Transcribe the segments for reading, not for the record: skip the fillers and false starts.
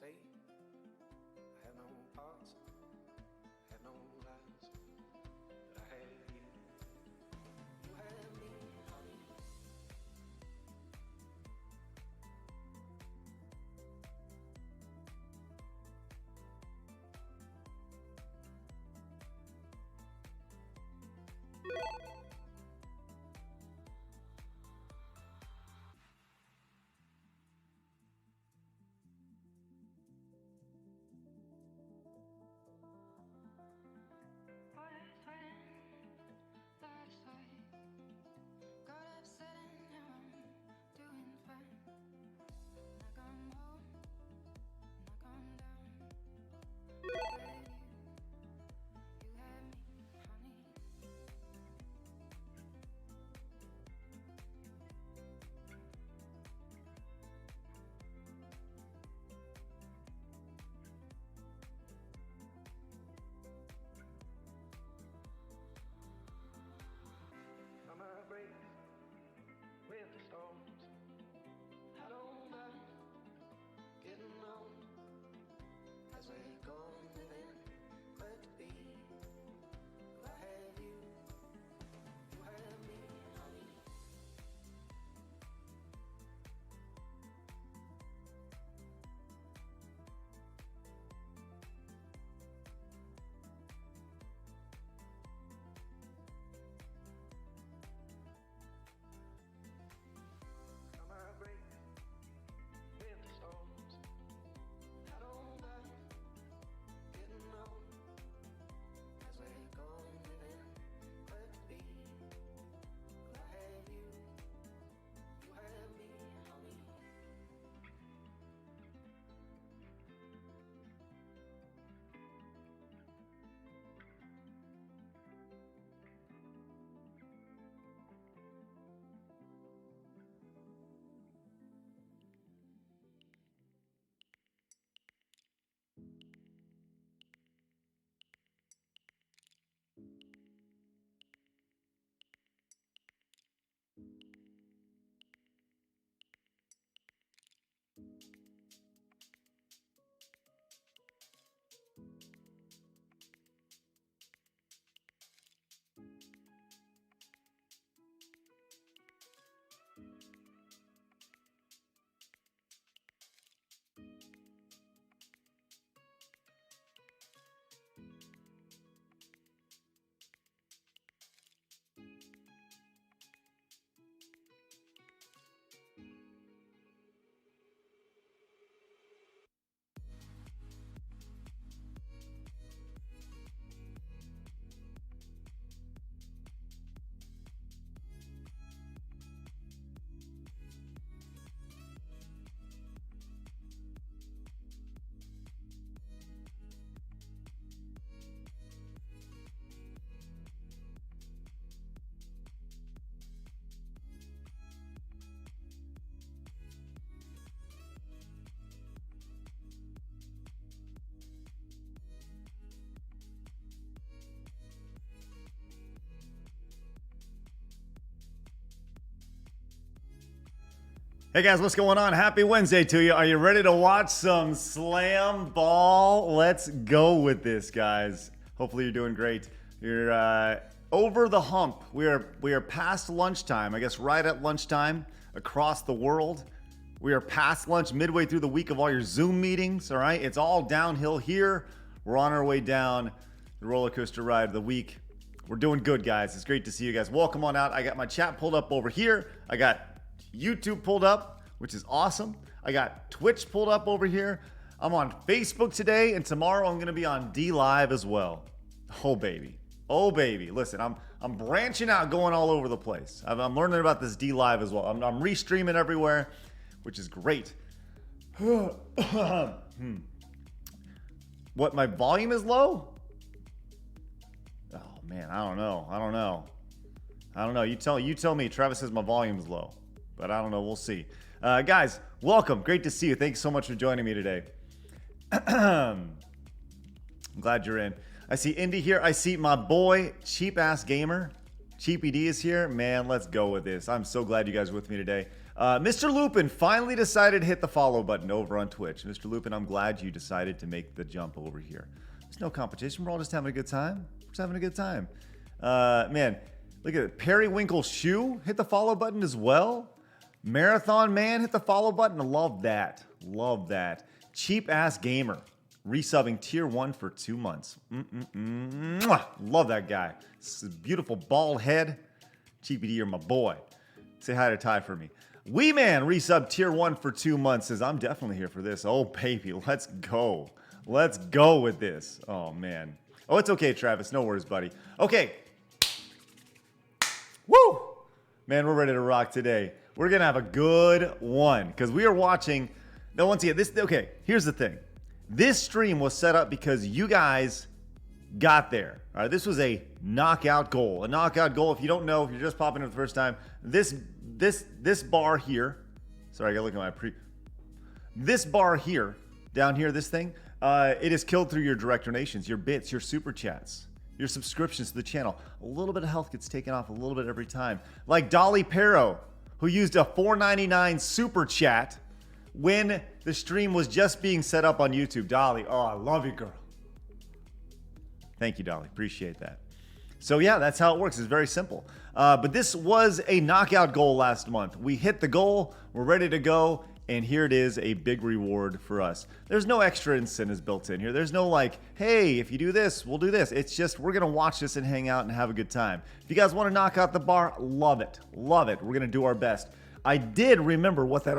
say I have no thoughts, have no lies, but I have you. You have me, honey. Summer breaks with the storms. I don't mind getting on as we go living. Glad to be. I have you. You have me, honey. Summer breaks with the storms. I don't mind getting on as we go living. Glad to be. I have you. You have me, honey. Hey guys, what's going on? Happy Wednesday to you. Are you ready to watch some slam ball? Let's go with this, guys. Hopefully you're doing great. You're over the hump. We are past lunchtime. I guess right at lunchtime across the world. We are past lunch, midway through the week of all your Zoom meetings. All right, it's all downhill here. We're on our way down the roller coaster ride of the week. We're doing good, guys. It's great to see you guys. Welcome on out. I got my chat pulled up over here. I got YouTube pulled up, which is awesome. I got Twitch pulled up over here. I'm on Facebook today, and tomorrow I'm gonna be on D Live as well. Oh baby, oh baby. Listen, I'm branching out, going all over the place. I'm learning about this D Live as well. I'm restreaming everywhere, which is great. What, my volume is low? Oh man, I don't know. You tell me. Travis says my volume's low, but I don't know. We'll see. Guys, welcome. Great to see you. Thanks so much for joining me today. I'm glad you're in. I see Indy here. I see my boy, Cheap Ass Gamer. Cheapy D is here. Man, let's go with this. I'm so glad you guys are with me today. Mr. Lupin finally decided to hit the follow button over on Twitch. Mr. Lupin, I'm glad you decided to make the jump over here. There's no competition. We're all just having a good time. We're just having a good time. Man, look at it. Periwinkle Shoe hit the follow button as well. Marathon Man hit the follow button. Love that. Love that. Cheap Ass Gamer resubbing tier 1 for 2 months. Mwah. Love that guy. This is a beautiful bald head. Cheapy D, you're my boy. Say hi to Ty for me. Wee Man resub tier 1 for 2 months. Says, I'm definitely here for this. Oh, baby, let's go. Let's go with this. Oh, man. Oh, it's okay, Travis. No worries, buddy. Okay. Woo! Man, we're ready to rock today. We're going to have a good one because we are watching. Now, once again, this. Okay, here's the thing. This stream was set up because you guys got there. All right, this was a knockout goal. A knockout goal, if you don't know, if you're just popping in for the first time, this bar here. Sorry, I gotta look at my This bar here, down here, this thing, it is killed through your direct donations, your bits, your super chats, your subscriptions to the channel. A little bit of health gets taken off a little bit every time. Like Dolly Perro, who used a $4.99 super chat when the stream was just being set up on YouTube. Dolly, oh, I love you, girl. Thank you, Dolly. Appreciate that. So yeah, that's how it works. It's very simple. But this was a knockout goal last month. We hit the goal. We're ready to go. And here it is, a big reward for us. There's no extra incentives built in here. There's no like, hey, if you do this, we'll do this. It's just we're going to watch this and hang out and have a good time. If you guys want to knock out the bar, love it. Love it. We're going to do our best. I did remember what that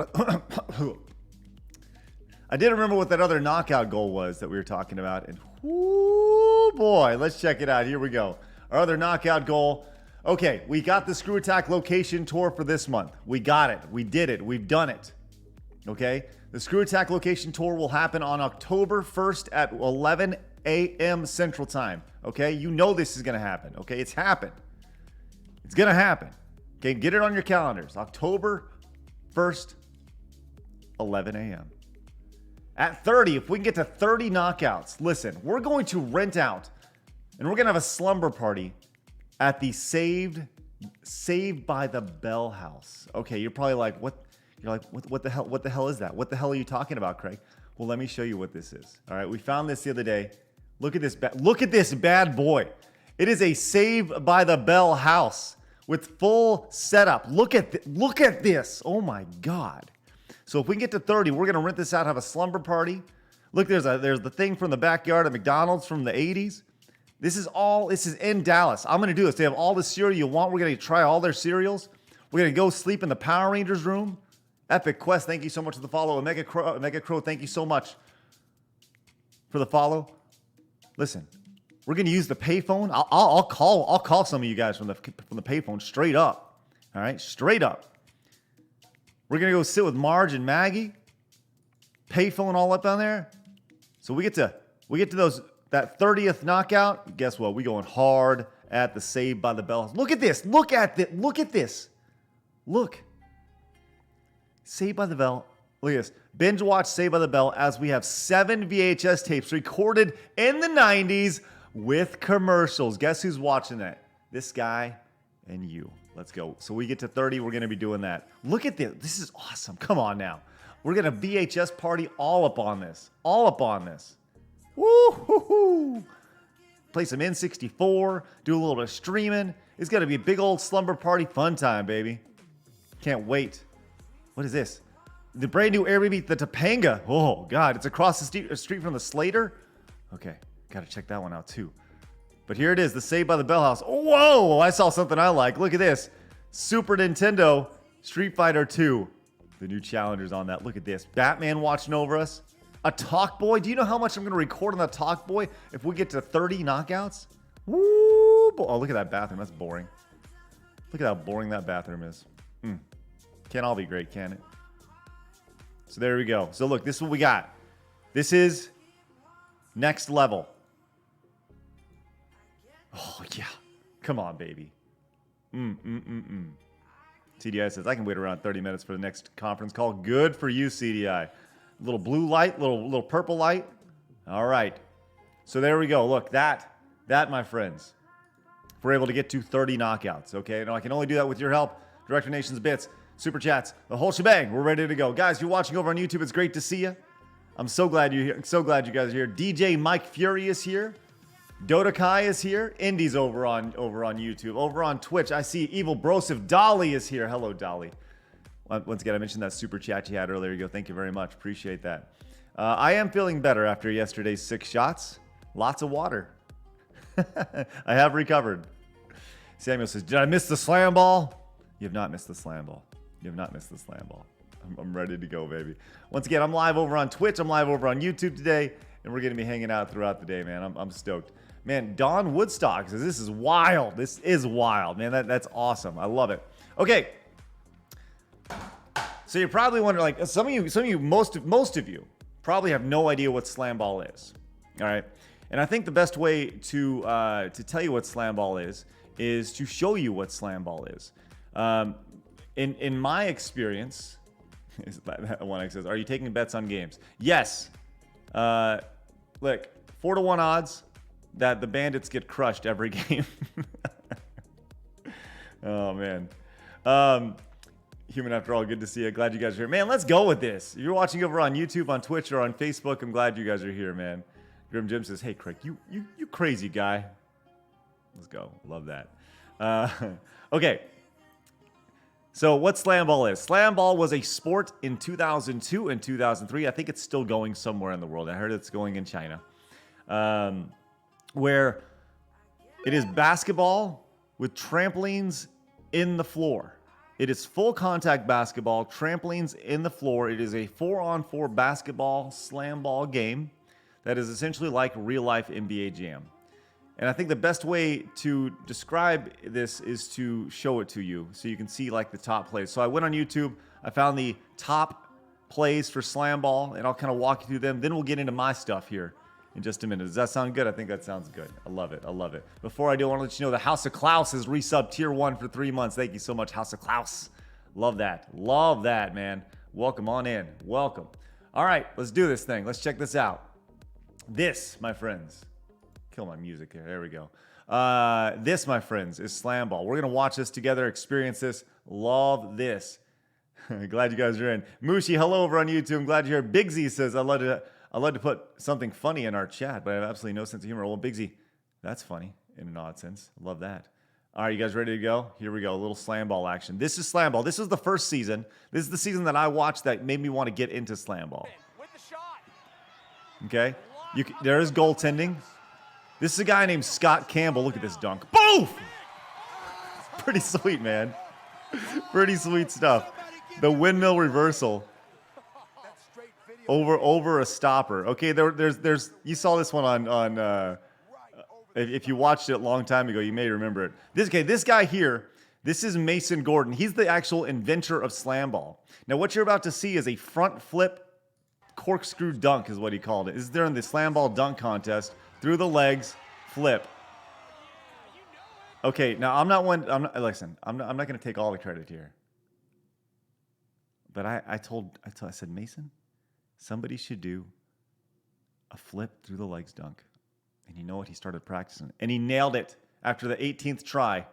other knockout goal was that we were talking about. And whoo boy, let's check it out. Here we go. Our other knockout goal. Okay, we got the Screw Attack location tour for this month. We got it. We did it. We've done it. Okay? The Screw Attack location tour will happen on October 1st at 11 a.m. Central Time. Okay? You know this is going to happen. Okay? It's happened. It's going to happen. Okay? Get it on your calendars. October 1st, 11 a.m. At 30, if we can get to 30 knockouts, listen, we're going to rent out and we're going to have a slumber party at the Saved by the Bell house. Okay, you're probably like, what? You're like, what the hell? What the hell is that? What the hell are you talking about, Craig? Well, let me show you what this is. All right, we found this the other day. Look at this. Look at this bad boy. It is a Saved by the Bell house with full setup. Look at this. Oh my God. So if we can get to 30, we're gonna rent this out, have a slumber party. Look, there's the thing from the backyard of McDonald's from the 80s. This is in Dallas. I'm gonna do this. They have all the cereal you want. We're gonna try all their cereals. We're gonna go sleep in the Power Rangers room. Epic Quest, thank you so much for the follow. Omega Crow, thank you so much for the follow. Listen, we're gonna use the payphone. I'll call some of you guys from the payphone straight up. All right, straight up. We're gonna go sit with Marge and Maggie. Payphone all up down there. So we get to that 30th knockout. Guess what? We going hard at the Saved by the Bell. Look at this. Look at this. Look. Saved by the Bell. Look at this. Binge watch Saved by the Bell as we have 7 VHS tapes recorded in the 90s with commercials. Guess who's watching that? This guy and you. Let's go. So we get to 30, we're going to be doing that. Look at this. This is awesome. Come on now. We're going to VHS party all up on this. All up on this. Woo-hoo-hoo. Play some N64. Do a little bit of streaming. It's going to be a big old slumber party fun time, baby. Can't wait. What is this? The brand new Airbnb, the Topanga. Oh, God. It's across the street from the Slater. Okay. Got to check that one out, too. But here it is, the Saved by the Bell house. Whoa, I saw something I like. Look at this. Super Nintendo Street Fighter 2. The new challengers on that. Look at this. Batman watching over us. A Talk Boy. Do you know how much I'm going to record on the Talk Boy if we get to 30 knockouts? Woo! Oh, look at that bathroom. That's boring. Look at how boring that bathroom is. Can't all be great, can it? So there we go. So look, this is what we got. This is next level. Oh, yeah. Come on, baby. CDI says, I can wait around 30 minutes for the next conference call. Good for you, CDI. Little blue light, little purple light. All right. So there we go. Look, that, my friends. if we're able to get to 30 knockouts, okay? Now, I can only do that with your help. Direct donations, bits, super chats, the whole shebang. We're ready to go. Guys, if you're watching over on YouTube, it's great to see you. I'm so glad you're here. So glad you guys are here. DJ Mike Fury is here. Dota Kai is here. Indy's over on YouTube. Over on Twitch, I see Evil Brosif. Dolly is here. Hello, Dolly. Once again, I mentioned that super chat you had earlier. You go. Thank you very much. Appreciate that. I am feeling better after yesterday's 6 shots. Lots of water. I have recovered. Samuel says, did I miss the slam ball? You have not missed the slam ball. You have not missed the slam ball. I'm ready to go, baby. Once again, I'm live over on Twitch. I'm live over on YouTube today. And we're going to be hanging out throughout the day, man. I'm stoked. Man, Don Woodstock says, this is wild. This is wild, man. That's awesome. I love it. Okay. So you're probably wondering, like, some of you, most of you probably have no idea what SlamBall is. All right. And I think the best way to tell you what SlamBall is to show you what SlamBall is. In my experience, one says, are you taking bets on games? Yes. Look, 4-1 odds that the Bandits get crushed every game. Oh, man. Human After All, good to see you. Glad you guys are here. Man, let's go with this. If you're watching over on YouTube, on Twitch, or on Facebook, I'm glad you guys are here, man. Grim Jim says, hey, Craig, you crazy guy. Let's go. Love that. Okay. So what SlamBall is? SlamBall was a sport in 2002 and 2003. I think it's still going somewhere in the world. I heard it's going in China. Where it is basketball with trampolines in the floor. It is full contact basketball, trampolines in the floor. It is a 4-on-4 basketball SlamBall game that is essentially like real life NBA Jam. And I think the best way to describe this is to show it to you so you can see like the top plays. So I went on YouTube, I found the top plays for SlamBall, and I'll kind of walk you through them. Then we'll get into my stuff here in just a minute. Does that sound good? I think that sounds good. I love it. I love it. Before I do, I want to let you know the House of Klaus has resubbed tier 1 for 3 months. Thank you so much, House of Klaus. Love that. Love that, man. Welcome on in. Welcome. All right, let's do this thing. Let's check this out. This, my friends. Kill my music here. There we go. This, my friends, is SlamBall. We're going to watch this together, experience this. Love this. Glad you guys are in. Mushi, hello over on YouTube. I'm glad you're here. Big Z says, I'd love to put something funny in our chat, but I have absolutely no sense of humor. Well, Big Z, that's funny in an odd sense. Love that. All right, you guys ready to go? Here we go. A little SlamBall action. This is SlamBall. This is the first season. This is the season that I watched that made me want to get into SlamBall. Okay? There is goaltending. This is a guy named Scott Campbell. Look at this dunk. Boof! Pretty sweet, man. Pretty sweet stuff. The windmill reversal over a stopper. Okay, there's you saw this one on if you watched it a long time ago, you may remember it. This guy here, this is Mason Gordon. He's the actual inventor of SlamBall. Now, what you're about to see is a front flip corkscrew dunk is what he called it. This is during the SlamBall dunk contest. Through the legs, flip. Okay, now I'm not going to take all the credit here. But I said, Mason, somebody should do a flip through the legs dunk. And you know what? He started practicing. And he nailed it after the 18th try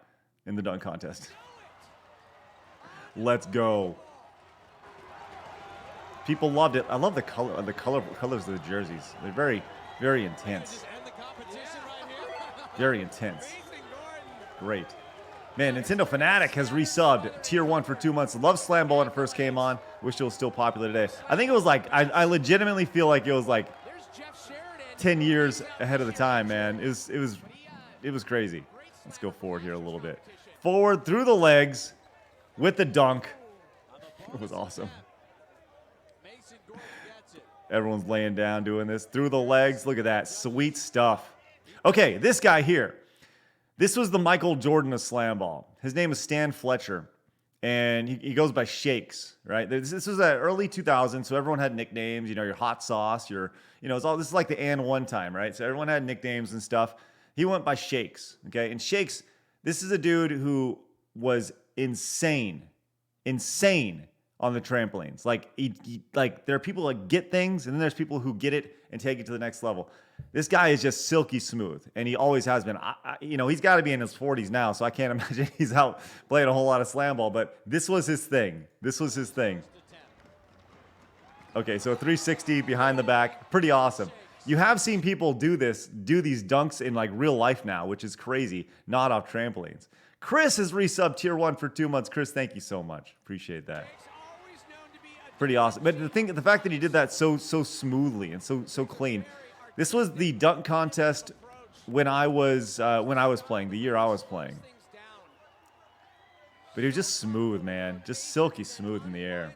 in the dunk contest. Let's go. People loved it. I love the colors of the jerseys. They're very, very intense. Very intense. Great. Man, Nintendo Fanatic has resubbed tier 1 for 2 months. Love SlamBall when it first came on. Wish it was still popular today. I think it was like, I legitimately feel like it was like 10 years ahead of the time, man. It was crazy. Let's go forward here a little bit. Forward through the legs with the dunk. It was awesome. Everyone's laying down doing this. Through the legs. Look at that. Sweet stuff. Okay, this guy here. This was the Michael Jordan of SlamBall. His name is Stan Fletcher, and he goes by Shakes, right? This was the early 2000s, so everyone had nicknames. You know, your hot sauce, it's all. This is like the and one time, right? So everyone had nicknames and stuff. He went by Shakes, okay? And Shakes, this is a dude who was insane on the trampolines. Like there are people that get things, and then there's people who get it and take it to the next level. This guy is just silky smooth, and he always has been. you know, he's got to be in his 40s now, so I can't imagine he's out playing a whole lot of slam ball, but this was his thing. This was his thing. Okay, so 360 behind the back, pretty awesome. You have seen people do these dunks in like real life now, which is crazy, not off trampolines. Chris has resubbed tier 1 for 2 months. Chris, thank you so much. Appreciate that. Pretty awesome. But the fact that he did that so smoothly and so clean. This was the dunk contest when I was playing, the year I was playing. But he was just smooth, man. Just silky smooth in the air.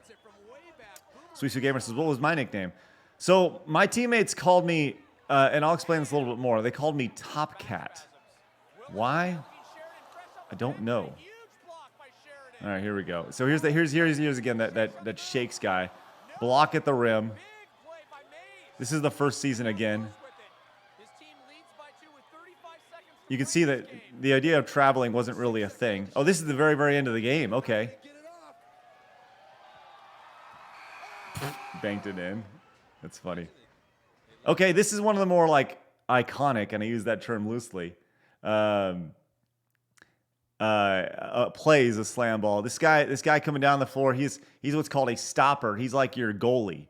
Sweet Gamer says, what was my nickname? So my teammates called me, and I'll explain this a little bit more. They called me Top Cat. Why? I don't know. All right, here we go. So here's again that shakes guy. Block at the rim. This is the first season again. You can see that the idea of traveling wasn't really a thing. Oh, this is the very end of the game. Okay. Banked it in. That's funny. Okay, this is one of the more like iconic, and I use that term loosely. Plays a slam ball. This guy coming down the floor. He's what's called a stopper. He's like your goalie.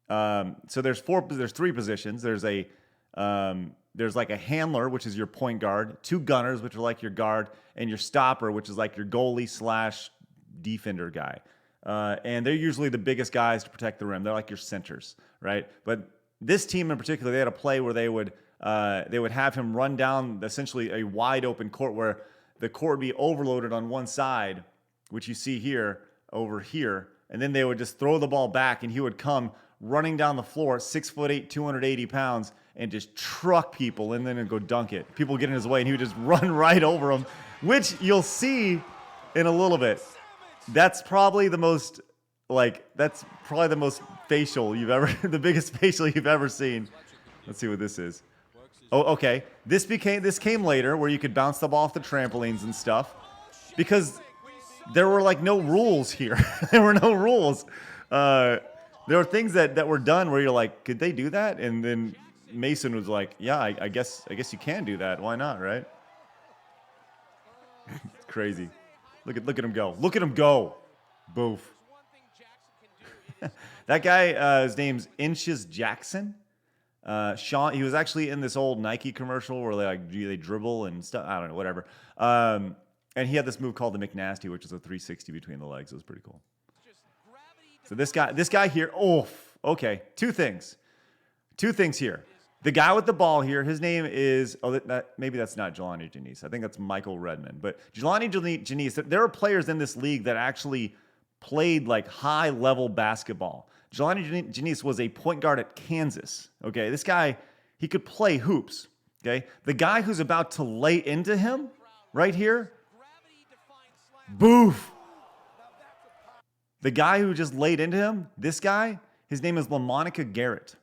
So there's 3 positions. There's like a handler, which is your point guard, 2 gunners, which are like your guard, and your stopper, which is like your goalie / defender guy. And they're usually the biggest guys to protect the rim. They're like your centers, right? But this team in particular, they had a play where they would have him run down essentially a wide open court where the court would be overloaded on one side, which you see here, over here, and then they would just throw the ball back, and he would come running down the floor, 6'8", 280 pounds, and just truck people, and then go dunk it. People get in his way, and he would just run right over them, which you'll see in a little bit. That's probably the most facial you've ever, the biggest facial you've ever seen. Let's see what this is. Oh, okay. This came later, where you could bounce the ball off the trampolines and stuff, because there were like no rules here. There were no rules. There were things that were done where you're like, could they do that? And then Mason was like, yeah, I guess you can do that. Why not, right? It's crazy. Look at him go. Look at him go. Boof. That guy, his name's Inches Jackson. Sean, he was actually in this old Nike commercial where they dribble and stuff. I don't know, whatever. And he had this move called the McNasty, which is a 360 between the legs. It was pretty cool. So this guy here. Oh, okay. Two things here. The guy with the ball here, his name is, maybe that's not Jelani Janice. I think that's Michael Redmond. But Jelani Janice, there are players in this league that actually played like high-level basketball. Jelani Janice was a point guard at Kansas. Okay, this guy, he could play hoops. Okay, the guy who's about to lay into him right here, boof. The guy who just laid into him, this guy, his name is LaMonica Garrett.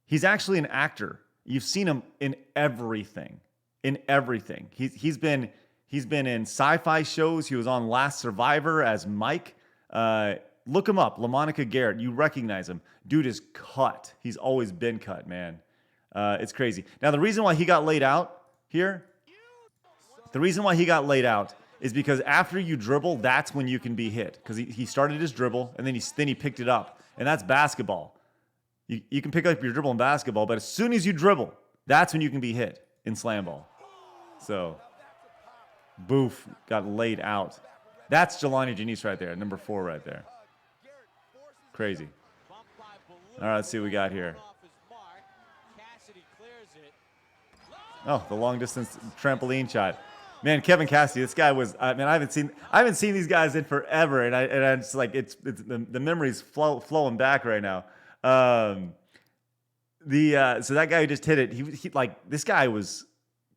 He's actually an actor. You've seen him in everything. In everything. He's been in sci-fi shows. He was on Last Survivor as Mike. Look him up, LaMonica Garrett. You recognize him. Dude is cut. He's always been cut, man. It's crazy. Now, the reason why he got laid out here, is because after you dribble, that's when you can be hit. Because he started his dribble, and then he picked it up. And that's basketball. You can pick up your dribble in basketball, but as soon as you dribble, that's when you can be hit in SlamBall. So, boof, got laid out. That's Jelani Janice right there, number 4 right there. Crazy. All right, let's see what we got here. Oh, the long distance trampoline shot. Man, Kevin Cassidy, this guy was. I haven't seen these guys in forever, and I'm just like the memories flowing back right now. So that guy who just hit it, he like this guy was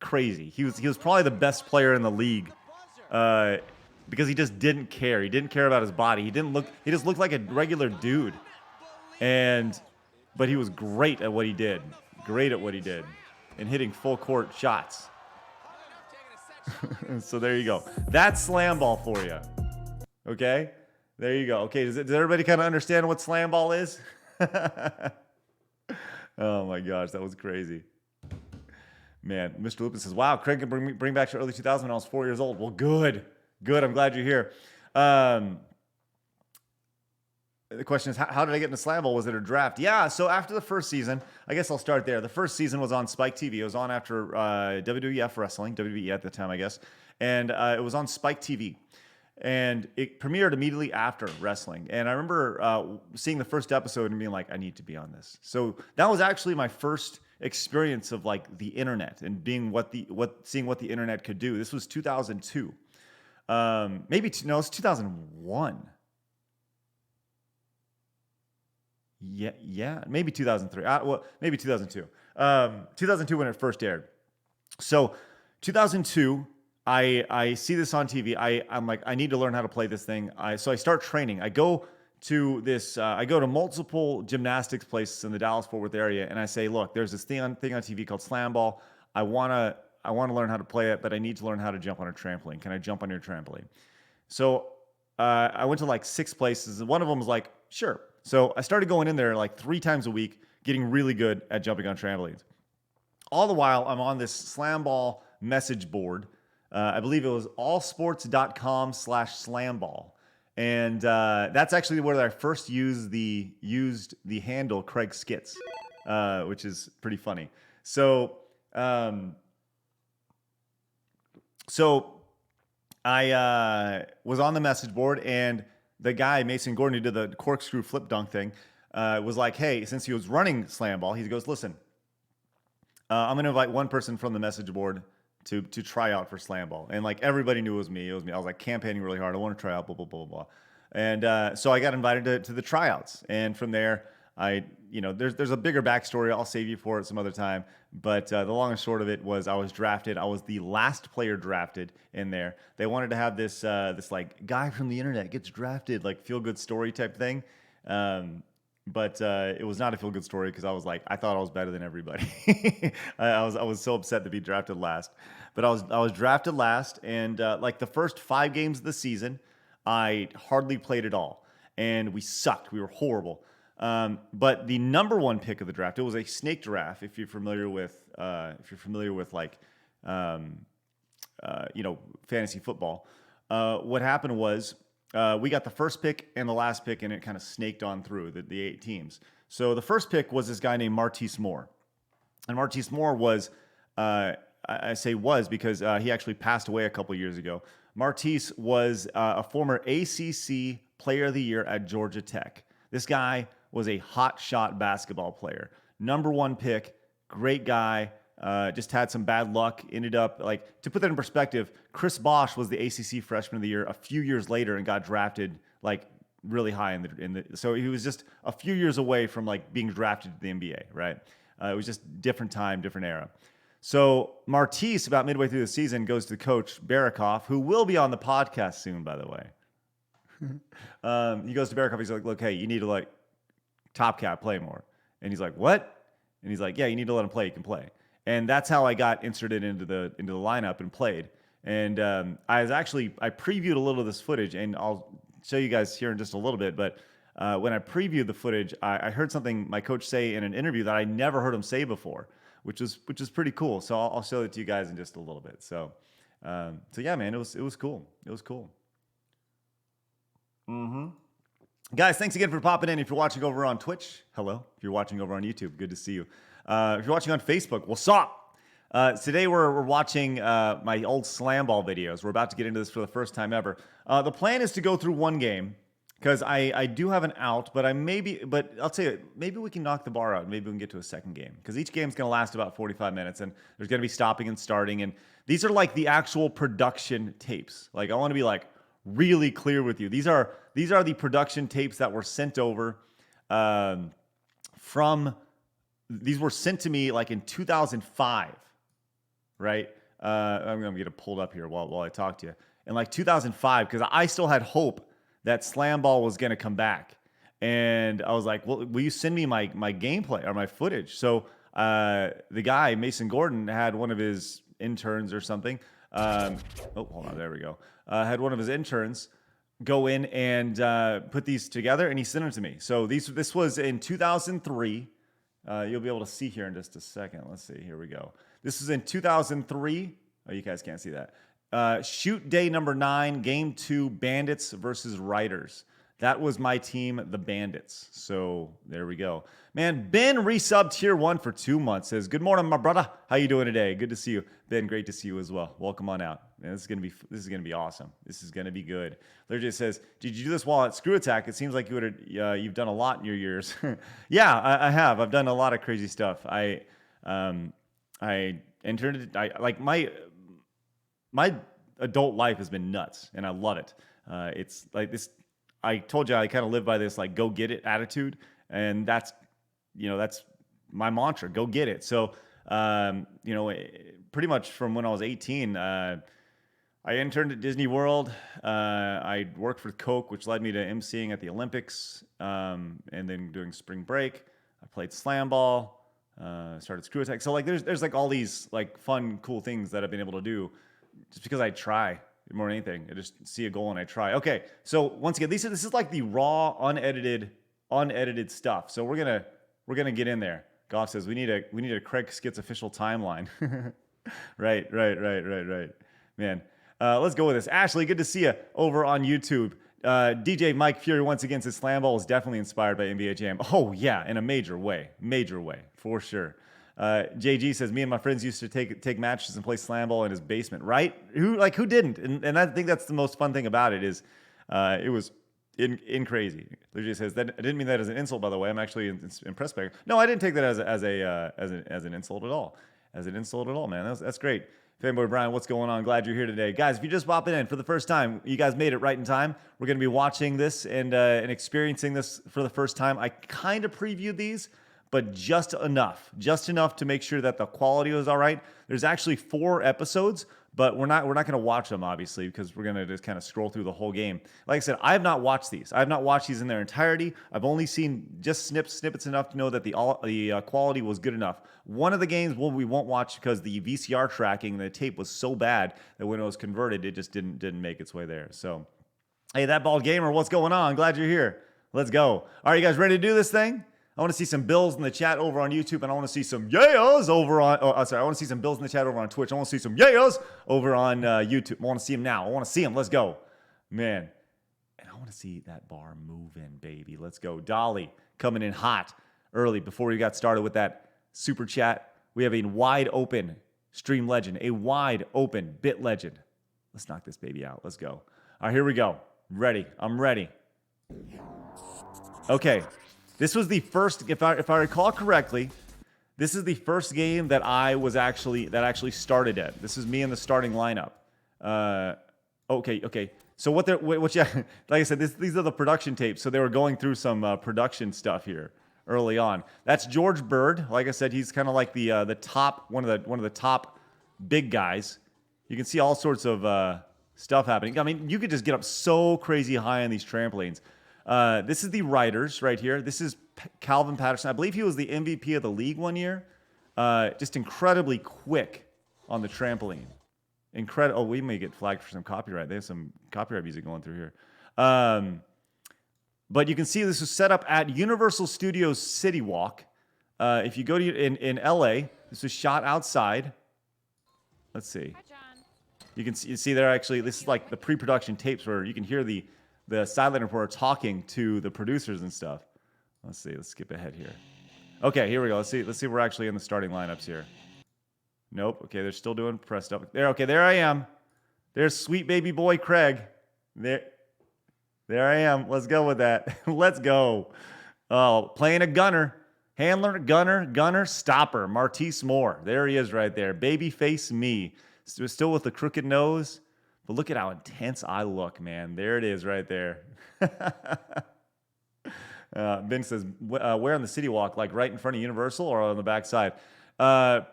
crazy. He was probably the best player in the league, because he just didn't care. He didn't care about his body. He just looked like a regular dude, but he was great at what he did. And hitting full court shots. So there you go. That's SlamBall for you. Okay? There you go. Okay, does everybody kind of understand what SlamBall is? Oh my gosh, that was crazy. Man, Mr. Lupus says, wow, Craig can bring back to early 2000 when I was 4 years old. Well, good. Good. I'm glad you're here. The question is, how did I get into SlamBall? Was it a draft? Yeah, so after the first season, I guess I'll start there. The first season was on Spike TV. It was on after WWF Wrestling, WWE at the time, I guess. And it was on Spike TV. And it premiered immediately after wrestling. And I remember seeing the first episode and being like, I need to be on this. So that was actually my first experience of like the internet and being seeing what the internet could do. This was 2002. It's 2001. Yeah, maybe 2003. Maybe 2002. 2002 when it first aired. So 2002, I see this on TV. I'm like, I need to learn how to play this thing. So I start training. I go to multiple gymnastics places in the Dallas-Fort Worth area, and I say, look, there's this thing on TV called SlamBall. I wanna learn how to play it, but I need to learn how to jump on a trampoline. Can I jump on your trampoline? So I went to like 6 places, and one of them was like, sure. So I started going in there like 3 times a week, getting really good at jumping on trampolines. All the while, I'm on this SlamBall message board. I believe it was allsports.com/SlamBall. And that's actually where I first used the handle Craig Skits, which is pretty funny. So I was on the message board, and the guy, Mason Gordon, who did the corkscrew flip dunk thing, was like, hey, since he was running SlamBall, he goes, listen, I'm going to invite one person from the message board to try out for SlamBall. And like everybody knew it was me. I was like campaigning really hard. I want to try out, blah, blah, blah, blah. And so I got invited to the tryouts. And from there, there's a bigger backstory. I'll save you for it some other time. But the long and short of it was I was drafted. I was the last player drafted in there. They wanted to have this like guy from the internet gets drafted, like feel good story type thing. But it was not a feel good story because I thought I was better than everybody. I was so upset to be drafted last. But I was drafted last, and like the first 5 games of the season, I hardly played at all, and we sucked. We were horrible. But the number 1 pick of the draft, it was a snake draft. If you're familiar with like fantasy football, what happened was we got the first pick and the last pick, and it kind of snaked on through the 8 teams. So the first pick was this guy named Martise Moore, and Martise Moore was I say was because he actually passed away a couple years ago. Martise was a former ACC Player of the Year at Georgia Tech. This guy was a hot shot basketball player. Number 1 pick, great guy, just had some bad luck, ended up, like, to put that in perspective, Chris Bosh was the ACC Freshman of the Year a few years later and got drafted, like, really high in the so he was just a few years away from, like, being drafted to the NBA, right? It was just different time, different era. So Martise, about midway through the season, goes to Coach Barakoff, who will be on the podcast soon, by the way. He goes to Barakoff. He's like, look, hey, you need to, like, Top Cat play more. And he's like, what? And he's like, yeah, you need to let him play. He can play. And that's how I got inserted into the lineup and played. And I previewed a little of this footage, and I'll show you guys here in just a little bit. But when I previewed the footage, I heard something my coach say in an interview that I never heard him say before, which is pretty cool. So I'll show it to you guys in just a little bit. So yeah, man, it was cool. It was cool. Guys, thanks again for popping in. If you're watching over on Twitch, hello. If you're watching over on YouTube, good to see you. If you're watching on Facebook, what's up? Today we're watching my old SlamBall videos. We're about to get into this for the first time ever. The plan is to go through one game because I do have an out, but I'll tell you, maybe we can knock the bar out. Maybe we can get to a second game because each game's going to last about 45 minutes, and there's going to be stopping and starting. And these are like the actual production tapes. Like I want to be like really clear with you. These are the production tapes that were sent over these were sent to me like in 2005, right? I'm going to get it pulled up here while I talk to you. In like 2005, because I still had hope that SlamBall was going to come back. And I was like, well, will you send me my gameplay or my footage? So the guy, Mason Gordon, had one of his interns or something. Hold on, there we go. Had one of his interns go in and put these together, and he sent them to me. So this was in 2003. You'll be able to see here in just a second. Let's see. Here we go. This was in 2003. Oh, you guys can't see that. Shoot day number 9, game 2, Bandits versus Riders. That was my team, the Bandits. So there we go. Man, Ben resubbed tier 1 for 2 months. Says, good morning, my brother. How you doing today? Good to see you. Ben, great to see you as well. Welcome on out. Man, this is gonna be awesome. This is gonna be good. Larry just says, did you do this while at Screw Attack? It seems like you've done a lot in your years. Yeah, I have. I've done a lot of crazy stuff. I entered. My adult life has been nuts, and I love it. It's like this. I told you I kind of live by this like go get it attitude, and that's my mantra. Go get it. So pretty much from when I was 18, I interned at Disney World. I worked for Coke, which led me to emceeing at the Olympics, and then doing spring break. I played SlamBall. Started Screw Attack. So like there's like all these like fun, cool things that I've been able to do just because I try more than anything. I just see a goal and I try. Okay, so once again, this is like the raw, unedited stuff. So we're gonna get in there. Goff says we need a Craig Skits official timeline. Right. Man, let's go with this. Ashley, good to see you over on YouTube. DJ Mike Fury once again says SlamBall is definitely inspired by NBA Jam. Oh yeah, in a major way, for sure. JG says me and my friends used to take matches and play SlamBall in his basement. Right? Who didn't? And I think that's the most fun thing about it is it was in crazy. JG says that I didn't mean that as an insult, by the way. I'm actually impressed by it. No, I didn't take that as an insult at all. As an insult at all, man. That's great. Fanboy Brian, what's going on? Glad you're here today. Guys, if you're just popping in for the first time, you guys made it right in time. We're going to be watching this and experiencing this for the first time. I kind of previewed these, but just enough to make sure that the quality was all right. There's actually 4 episodes, but we're not going to watch them, obviously, because we're going to just kind of scroll through the whole game. Like I said, I have not watched these. I have not watched these in their entirety. I've only seen just snippets enough to know that the quality was good enough. One of the games we won't watch because the VCR tracking, the tape was so bad that when it was converted, it just didn't make its way there. So, hey, that bald gamer, what's going on? Glad you're here. Let's go. All right, you guys ready to do this thing? I want to see some bills in the chat over on YouTube, and I want to see some yeahs over on. I want to see some bills in the chat over on Twitch. I want to see some yeahs over on YouTube. I want to see them now. I want to see them. Let's go, man. And I want to see that bar moving, baby. Let's go, Dolly coming in hot early before we got started with that super chat. We have a wide open stream legend, a wide open bit legend. Let's knock this baby out. Let's go. All right, here we go. Ready? I'm ready. Okay. This was the first, if I recall correctly, this is the first game that I actually started at. This is me in the starting lineup. Okay. So what like I said, these are the production tapes. So they were going through some production stuff here early on. That's George Bird. Like I said, he's kind of like the top one of the top big guys. You can see all sorts of stuff happening. I mean, you could just get up so crazy high on these trampolines. This is the Riders right here. This is Calvin Patterson. I believe he was the MVP of the league one year. Just incredibly quick on the trampoline. Oh, we may get flagged for some copyright. They have some copyright music going through here. But you can see this was set up at Universal Studios City Walk. If you go to in LA, this was shot outside. Let's see. Hi, John. You can see there actually. This is like the pre-production tapes where you can hear the sideline reporter talking to the producers and stuff. Let's see. Let's skip ahead here. Okay, here we go. Let's see. We're actually in the starting lineups here. Nope. Okay, they're still doing pressed up. There. Okay, there I am. There's sweet baby boy Craig. There I am. Let's go with that. Let's go. Oh, playing a gunner. Handler, gunner, stopper. Martise Moore. There he is right there. Babyface me. Still with the crooked nose. But look at how intense I look, man. There it is right there. Ben says, where on the City Walk? Like right in front of Universal or on the back side?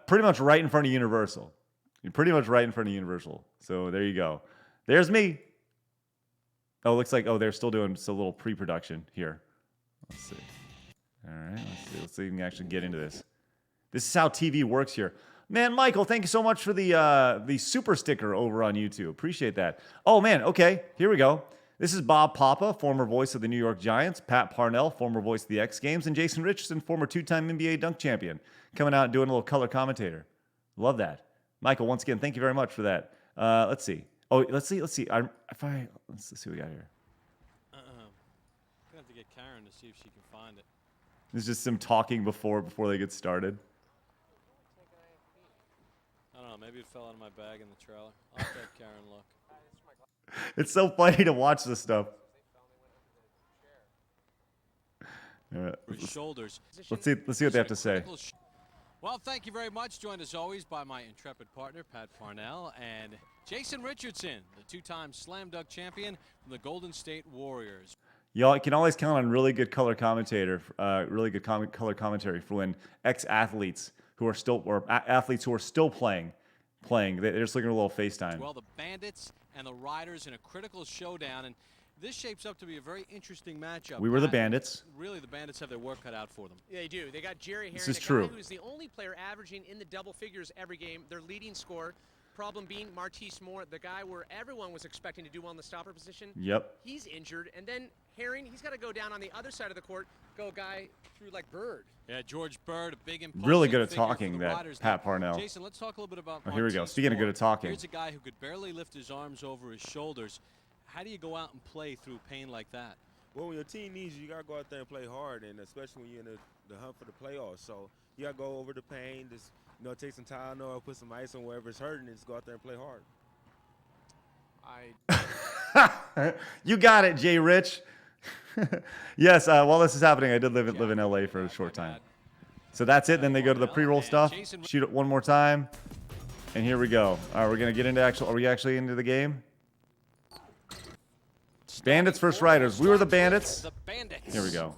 Pretty much right in front of Universal. Pretty much right in front of Universal. So there you go. There's me. Oh, looks like, they're still doing just a little pre-production here. Let's see. All right, let's see if we can actually get into this. This is how TV works here. Man, Michael, thank you so much for the super sticker over on YouTube. Appreciate that. Oh, man, okay, here we go. This is Bob Papa, former voice of the New York Giants, Pat Parnell, former voice of the X Games, and Jason Richardson, former 2-time NBA dunk champion, coming out and doing a little color commentator. Love that. Michael, once again, thank you very much for that. Let's see. Oh, let's see. Let's see what we got here. Gonna have to get Karen to see if she can find it. There's just some talking before they get started. I don't know. Maybe it fell out of my bag in the trailer. I'll have to have Karen look. It's so funny to watch this stuff. His shoulders. Let's see what they have to say. Well, thank you very much. Joined as always by my intrepid partner, Pat Parnell, and Jason Richardson, the two-time slam dunk champion from the Golden State Warriors. Y'all can always count on really good color commentary for when ex-athletes who are still athletes who are still playing. They're just looking at a little FaceTime. Well, the Bandits and the Riders in a critical showdown, and this shapes up to be a very interesting matchup. We were the Bandits. Really, the Bandits have their work cut out for them. Yeah, they do. They got Jerry Herring, this is true. Who's the only player averaging in the double figures every game. Their leading scorer. Problem being Martise Moore, the guy where everyone was expecting to do well in the stopper position. Yep. He's injured, and then Herring, he's got to go down on the other side of the court, go a guy through like Bird. Yeah, George Bird, a big really good at talking, that Riders. Pat Parnell. Jason, let's talk a little bit about here we go. Martise Speaking of Moore. good at talking. Here's a guy who could barely lift his arms over his shoulders. How do you go out and play through pain like that? Well, when your team needs you got to go out there and play hard, and especially when you're in the hunt for the playoffs. So you got to go over the pain, just take some Tylenol, put some ice on wherever it's hurting, and just go out there and play hard. You got it, Jay Rich. Yes, while this is happening, I did live in LA for a short time. So that's it. Then they go to the pre-roll stuff. Shoot it one more time. And here we go. All right, we're going to get into are we actually into the game? Bandits versus Riders. We were the Bandits. Here we go.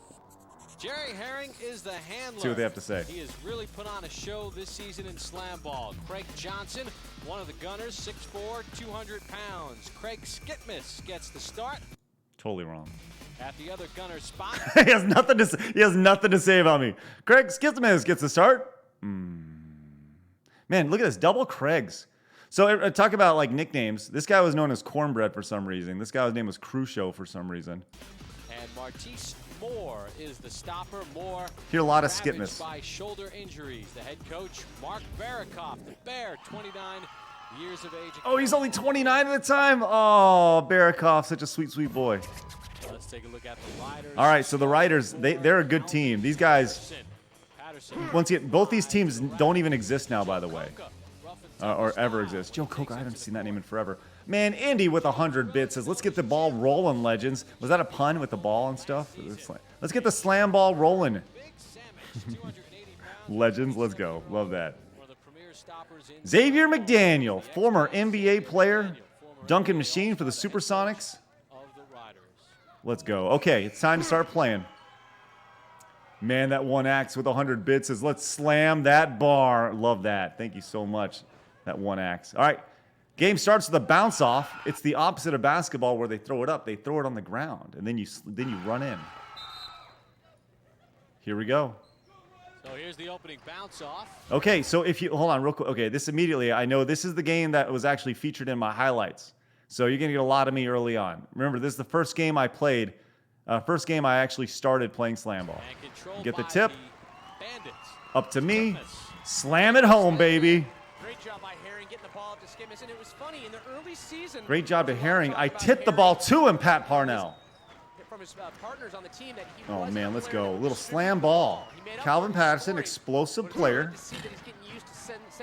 Jerry Herring is the handler. Let's see what they have to say. He has really put on a show this season in SlamBall. Craig Johnson, one of the gunners, 6'4", 200 pounds. Craig Skitmus gets the start. Totally wrong. At the other gunner spot. He has nothing to say about me. Craig Skitmus gets the start. Man, look at this. Double Craigs. So talk about like nicknames. This guy was known as Cornbread for some reason. This guy's name was Crucio for some reason. And Martise Moore is the stopper. Moore hear a lot of Skitmus by shoulder injuries. The head coach, Mark Barikoff, the Bear, 29 years of age. Oh, he's only 29 at the time. Oh, Barikoff, such a sweet, sweet boy. Let's take a look at the Riders. All right, so the Riders, they're a good team. These guys, once again, both these teams don't even exist now, by the way. Or ever exist. Joe Coca, I haven't seen that name in forever. Man, Indy with 100 bits says, let's get the ball rolling, legends. Was that a pun with the ball and stuff? Let's get the slam ball rolling. Legends, let's go. Love that. Xavier McDaniel, former NBA player, dunking machine for the Supersonics. Let's go. Okay, it's time to start playing. Man, that one axe with 100 bits says, let's slam that bar. Love that. Thank you so much. That one axe. All right. Game starts with a bounce off. It's the opposite of basketball where they throw it up. They throw it on the ground, and then you run in. Here we go. So here's the opening bounce off. Okay, so if you hold on real quick. Okay, this immediately. I know this is the game that was actually featured in my highlights. So you're gonna get a lot of me early on. Remember, this is the first game I played. First game I actually started playing SlamBall. Get the tip. Up to me. Slam it home, baby. Great job by Herring getting the ball up to Skitmus, and it was funny in the early season. Great job to Herring. I tipped the ball to him, Pat Parnell. From his partners on the team that he oh man, let's go. A little slam ball. Calvin Patterson, explosive player.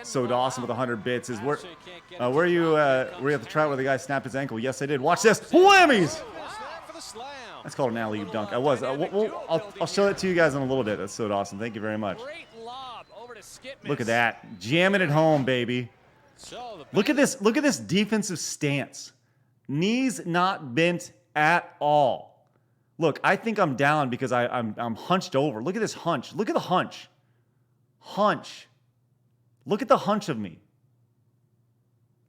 So awesome with 100 bits. Is where were you at the try where the guy snapped his ankle? Yes, I did. Watch this. Whammies! That's called an alley-oop dunk. I was. I'll show it to you guys in a little bit. That's so awesome. Thank you very much. Look at that. Jamming it home, baby. Look at this. Look at this defensive stance. Knees not bent at all. Look, I think I'm down because I'm hunched over. Look at this hunch. Look at the hunch. Hunch. Look at the hunch of me.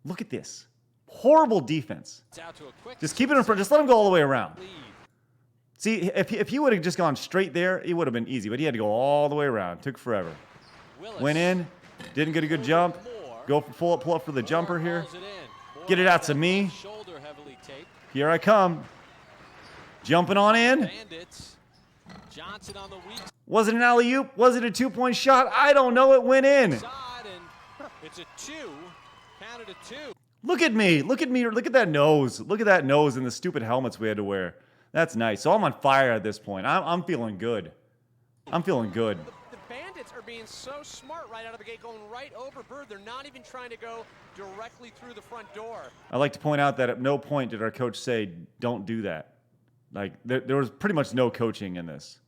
Look at this. Horrible defense. Just keep it in front. Just let him go all the way around. See, if he would have just gone straight there, it would have been easy. But he had to go all the way around. Took forever. Went in. Didn't get a good jump. Go for pull up for the jumper here. Get it out to me. Here I come. Jumping on in. Was it an alley-oop? Was it a two-point shot? I don't know. It went in. It's a 2. Counted a 2. Look at me. Look at me. Look at that nose. Look at that nose and the stupid helmets we had to wear. That's nice. So I'm on fire at this point. I'm feeling good. I'm feeling good. The Bandits are being so smart right out of the gate, going right over Bird. They're not even trying to go directly through the front door. I'd like to point out that at no point did our coach say, don't do that. Like, there was pretty much no coaching in this.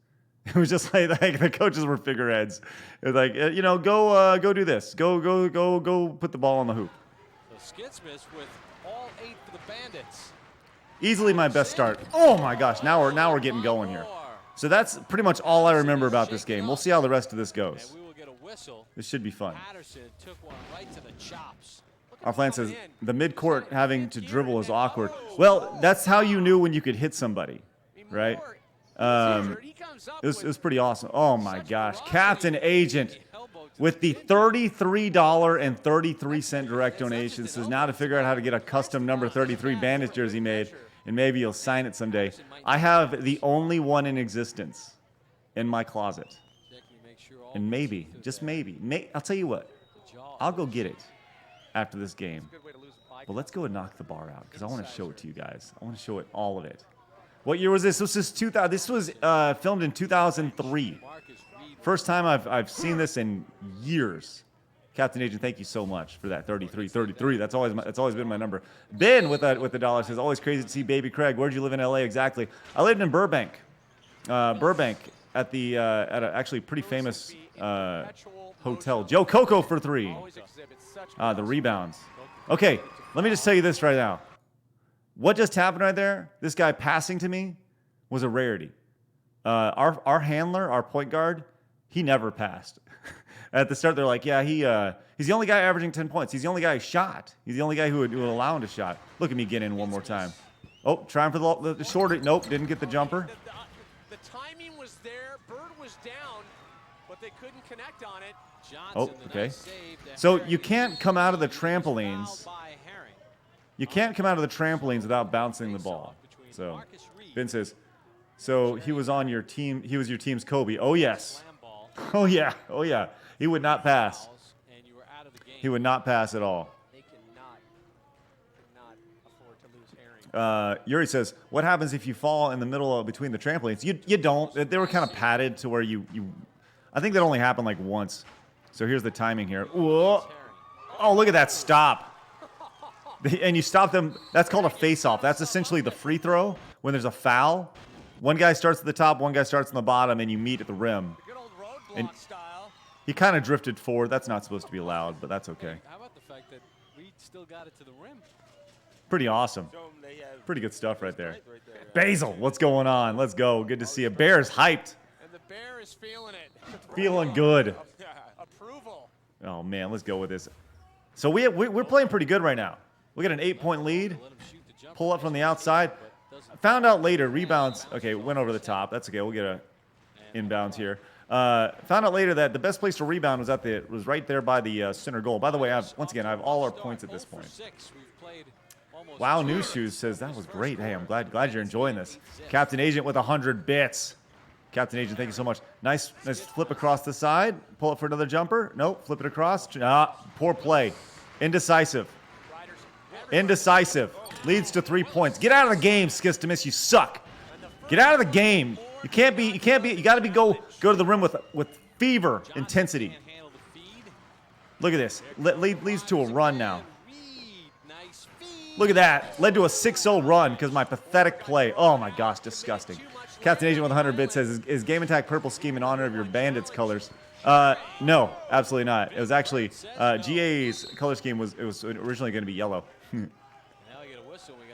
It was just like the coaches were figureheads. It was like, you know, go do this. Go put the ball on the hoop. So Skidsmith with all 8 for the Bandits. Easily my best start. Oh my gosh, now we're getting going here. So that's pretty much all I remember about this game. We'll see how the rest of this goes. And we will get a whistle. This should be fun. Patterson took one right to the chops. Our plan says the midcourt having to dribble is awkward. Well, that's how you knew when you could hit somebody, right? It was pretty awesome. Oh my gosh, Captain Agent with the $33.33 direct donation says now to figure out how to get a custom number 33 Bandits jersey made, and maybe you'll sign it someday. I have the only one in existence in my closet, and maybe, just maybe, I'll tell you what, I'll go get it after this game. But let's go and knock the bar out because I want to show it to you guys. I want to show it, all of it. What year was this? This was 2000. This was filmed in 2003. First time I've seen this in years. Captain Agent, thank you so much for that 33. That's always been my number. Ben with the dollar says always crazy to see Baby Craig. Where'd you live in LA exactly? I lived in Burbank. Burbank at the at a actually pretty famous hotel. Joe Coco for 3. The rebounds. Okay, let me just tell you this right now. What just happened right there? This guy passing to me was a rarity. Our handler, our point guard, he never passed. At the start, they're like, yeah, he's the only guy averaging 10 points. He's the only guy who shot. He's the only guy who would allow him to shot. Look at me get in one more time. Oh, trying for the shorter. Nope, didn't get the jumper. The timing was there. Bird was down, but they couldn't connect on it. Oh, okay. So you can't come out of the trampolines. You can't come out of the trampolines without bouncing the ball. So Ben says, so he was on your team. He was your team's Kobe. Oh, yes. Oh, yeah. Oh, yeah. He would not pass. He would not pass at all. They cannot afford to lose Herring. Yuri says, what happens if you fall in the middle of between the trampolines? You don't. They were kind of padded to where you I think that only happened like once. So here's the timing here. Whoa. Oh, look at that stop. And you stop them. That's called a face-off. That's essentially the free throw when there's a foul. One guy starts at the top, one guy starts on the bottom, and you meet at the rim. And he kind of drifted forward. That's not supposed to be allowed, but that's okay. How about the fact that we still got it to the rim? Pretty awesome. Pretty good stuff right there. Basil, what's going on? Let's go. Good to see you. Bear's hyped. And the Bear is feeling it. Feeling good. Approval. Oh, man, let's go with this. So we're playing pretty good right now. We got an 8-point lead. Pull up from the outside. Found out later, rebounds. Okay, went over the top. That's okay. We'll get a inbounds here. Found out later that the best place to rebound was right there by the center goal. By the way, I have all our points at this point. Wow, New Shoes says that was great. Hey, I'm glad you're enjoying this. Captain Agent with 100 bits. Captain Agent, thank you so much. Nice flip across the side. Pull up for another jumper. Nope, flip it across. Poor play. Indecisive. Leads to 3 points. Get out of the game, Skistimus. You suck. Get out of the game. You got to go to the rim with fever intensity. Look at this. Leads to a run now. Look at that. Led to a 6-0 run because my pathetic play. Oh my gosh, disgusting. Captain Agent with 100 bits says, is Game Attack purple scheme in honor of your Bandits colors? No, absolutely not. It was actually GA's color scheme was originally going to be yellow.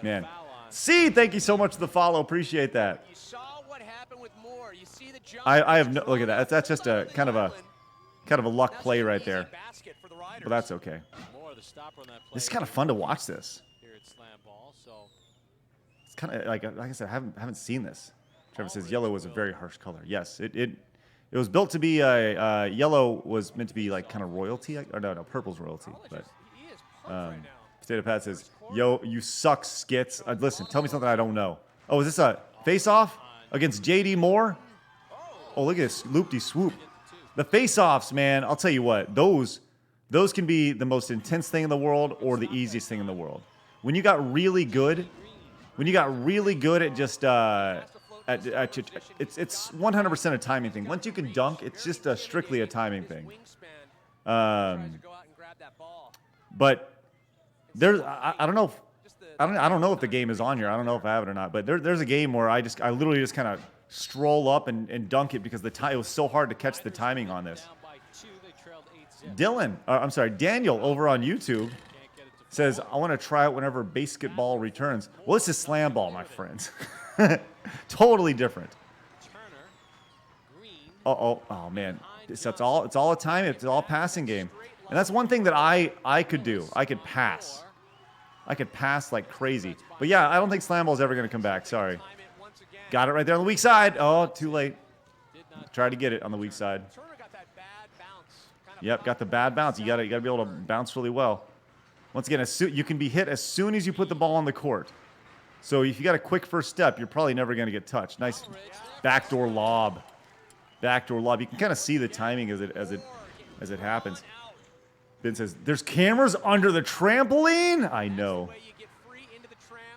Man. C, thank you so much for the follow. Appreciate that. You saw what happened with Moore. You see the jump. I have no look at that. That's just a kind of a luck play right there. But that's okay. This is kind of fun to watch this. It's kind of like I said, I haven't seen this. Trevor says yellow was a very harsh color. Yes, it was built to be yellow was meant to be like kind of royalty. Or no, purple's royalty. But Potato Pat says, yo, you suck, Skits. Listen, tell me something I don't know. Oh, is this a face-off against J.D. Moore? Oh, look at this loop-de-swoop. The face-offs, man, I'll tell you what, those those can be the most intense thing in the world or the easiest thing in the world. When you got really good, at just it's 100% a timing thing. Once you can dunk, it's just strictly a timing thing. But there's I don't know if, I don't know if the game is on here. I don't know if I have it or not. But there's a game where I literally just kind of stroll up and dunk it because it was so hard to catch the timing on this. Daniel over on YouTube says, I want to try it whenever basketball returns. Well, this is SlamBall, my friends. Totally different. Oh man, it's all a time. It's all a passing game, and that's one thing that I could do. I could pass like crazy. But yeah, I don't think SlamBall is ever going to come back. Sorry. Got it right there on the weak side. Oh, too late. Try to get it on the weak side. Yep, got the bad bounce. You got to be able to bounce really well. Once again, you can be hit as soon as you put the ball on the court. So if you got a quick first step, you're probably never going to get touched. Nice backdoor lob. Backdoor lob. You can kind of see the timing as it happens. Ben says, "There's cameras under the trampoline." I know.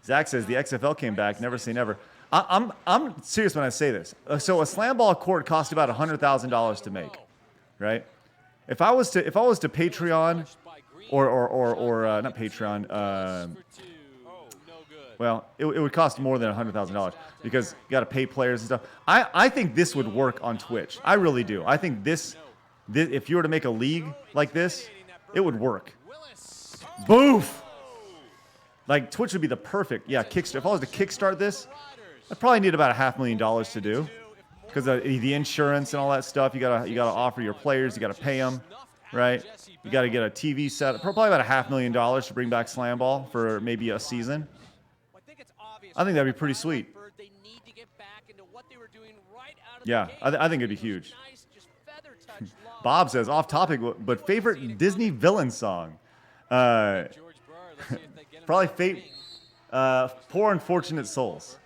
Zach says the XFL came back. Never say never. I'm serious when I say this. So a SlamBall court cost about $100,000 to make, right? If I was to Patreon or not Patreon. Well, it would cost more than $100,000 because you got to pay players and stuff. I think this would work on Twitch. I really do. I think this if you were to make a league like this, it would work. Boof! Like, Twitch would be the perfect, kickstart. If I was to kickstart this, I'd probably need about $500,000 to do. Because the insurance and all that stuff, you gotta offer your players, you gotta pay them, right? You gotta get a TV set, probably about $500,000 to bring back SlamBall for maybe a season. I think that'd be pretty sweet. Yeah, I think it'd be huge. Bob says, off topic, but favorite Disney villain song? Probably Poor Unfortunate Souls.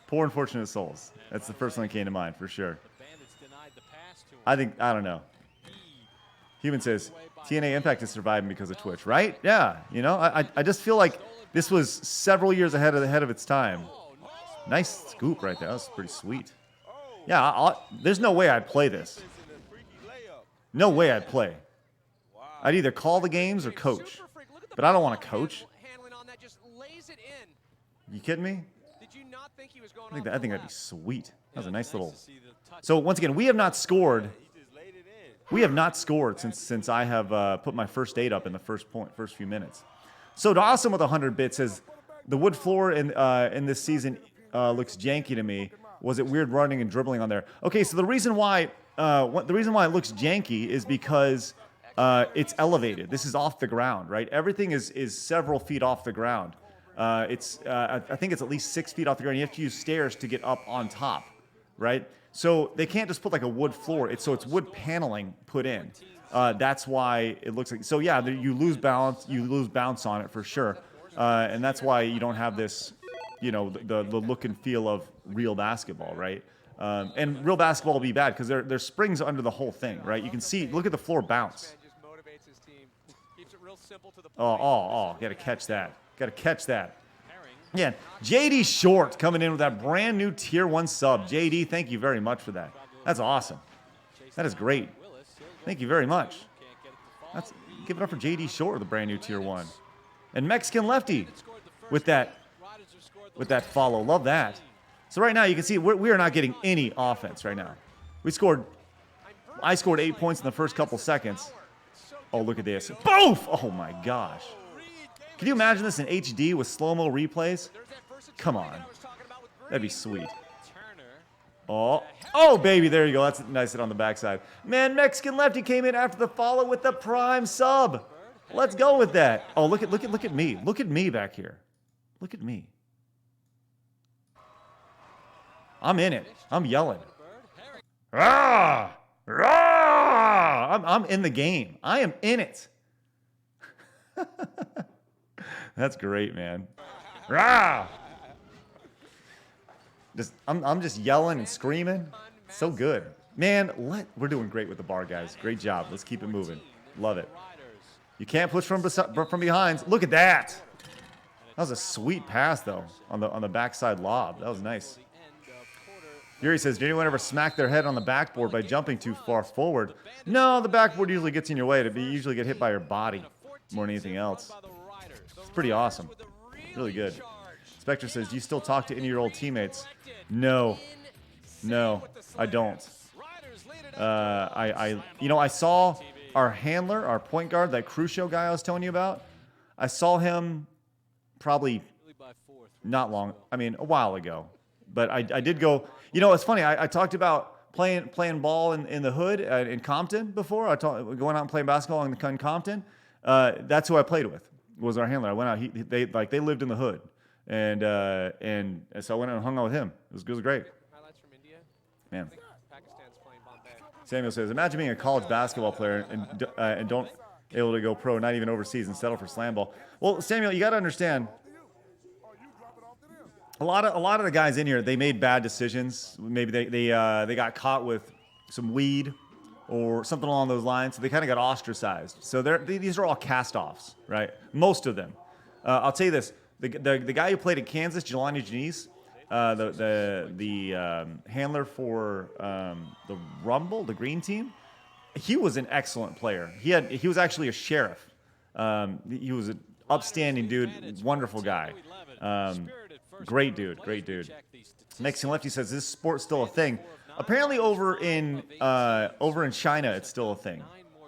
Poor Unfortunate Souls. That's the first one that came to mind, for sure. I don't know. Human says, TNA Impact is surviving because of Twitch, right? Yeah, I just feel like this was several years ahead of its time. Nice scoop right there. That was pretty sweet. Yeah, there's no way I'd play this. No way I'd play. I'd either call the games or coach. But I don't want to coach. You kidding me? I think that'd be sweet. That was a nice little... So once again, we have not scored. We have not scored since I have put my first 8 up in the first few minutes. So Dawson with 100 bits says, the wood floor in this season looks janky to me. Was it weird running and dribbling on there? Okay, so the reason why it looks janky is because it's elevated. This is off the ground, right? Everything is several feet off the ground. I think it's at least 6 feet off the ground. You have to use stairs to get up on top, right? So they can't just put like a wood floor. It's wood paneling put in. That's why it looks like. So yeah, you lose balance. You lose bounce on it for sure, and that's why you don't have this, the look and feel of real basketball, right? And real basketball will be bad because there's springs under the whole thing, right? You can see. Look at the floor bounce. Oh! Got to catch that. Got to catch that. Yeah, JD Short coming in with that brand new Tier 1 sub. JD, thank you very much for that. That's awesome. That is great. Thank you very much. Give it up for JD Short with a brand new Tier 1. And Mexican Lefty with that follow. Love that. So right now you can see we are not getting any offense right now. I scored 8 points in the first couple seconds. Oh, look at this. Boof! Oh my gosh. Can you imagine this in HD with slow-mo replays? Come on. That'd be sweet. Oh, baby, there you go. That's nice hit on the backside. Man, Mexican Lefty came in after the follow with the prime sub. Let's go with that. Oh, look at me. Look at me back here. Look at me. I'm in it. I'm yelling. Rah! Rah! I'm in the game. I am in it. That's great, man. Rah! I'm just yelling and screaming. So good. Man, we're doing great with the bar, guys. Great job. Let's keep it moving. Love it. You can't push from behind. Look at that. That was a sweet pass, though, on the backside lob. That was nice. Yuri says, did anyone ever smack their head on the backboard by jumping too far forward? No, the backboard usually gets in your way. You usually get hit by your body more than anything else. It's pretty awesome. Really good. Spectre says, do you still talk to any of your old teammates? No. No, I don't. I saw our handler, our point guard, that Crucio guy I was telling you about. I saw him probably not long. I mean, a while ago. But I did go. You know, it's funny. I talked about playing ball in the hood in Compton before. Going out and playing basketball in Compton. That's who I played with. Was our handler. I went out. They lived in the hood, and so I went out and hung out with him. It was great. Highlights from India. Man. Pakistan's playing Bombay. Samuel says, imagine being a college basketball player and don't able to go pro, not even overseas, and settle for SlamBall. Well, Samuel, you got to understand. A lot of the guys in here, they made bad decisions. Maybe they got caught with some weed or something along those lines. So they kind of got ostracized. So these are all cast-offs, right? Most of them. I'll tell you this: the guy who played at Kansas, Jelani Janice, the handler for the Rumble, the Green Team, he was an excellent player. He was actually a sheriff. He was an upstanding dude, wonderful guy. Great dude. Mexican Lefty says, this sport's still a thing. Apparently over in China, it's still a thing.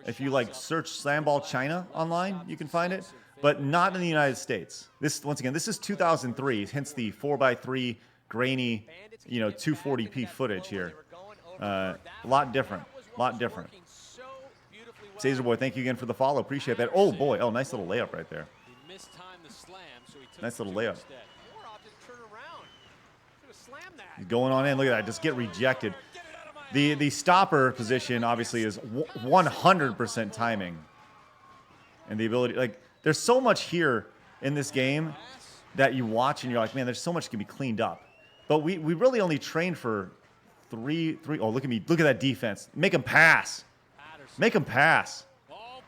If you search SlamBall China online, you can find it, but not in the United States. Once again, this is 2003, hence the 4x3 grainy, 240p footage here. A lot different. Caesar Boy, thank you again for the follow. Appreciate that. Oh boy, nice little layup right there. Nice little layup. He's going on in. Look at that. Just get rejected. The stopper position obviously is 100% timing, and the ability. There's so much here in this game that you watch and you're like, man, there's so much that can be cleaned up. But we really only trained for three. Oh, look at me. Look at that defense. Make him pass.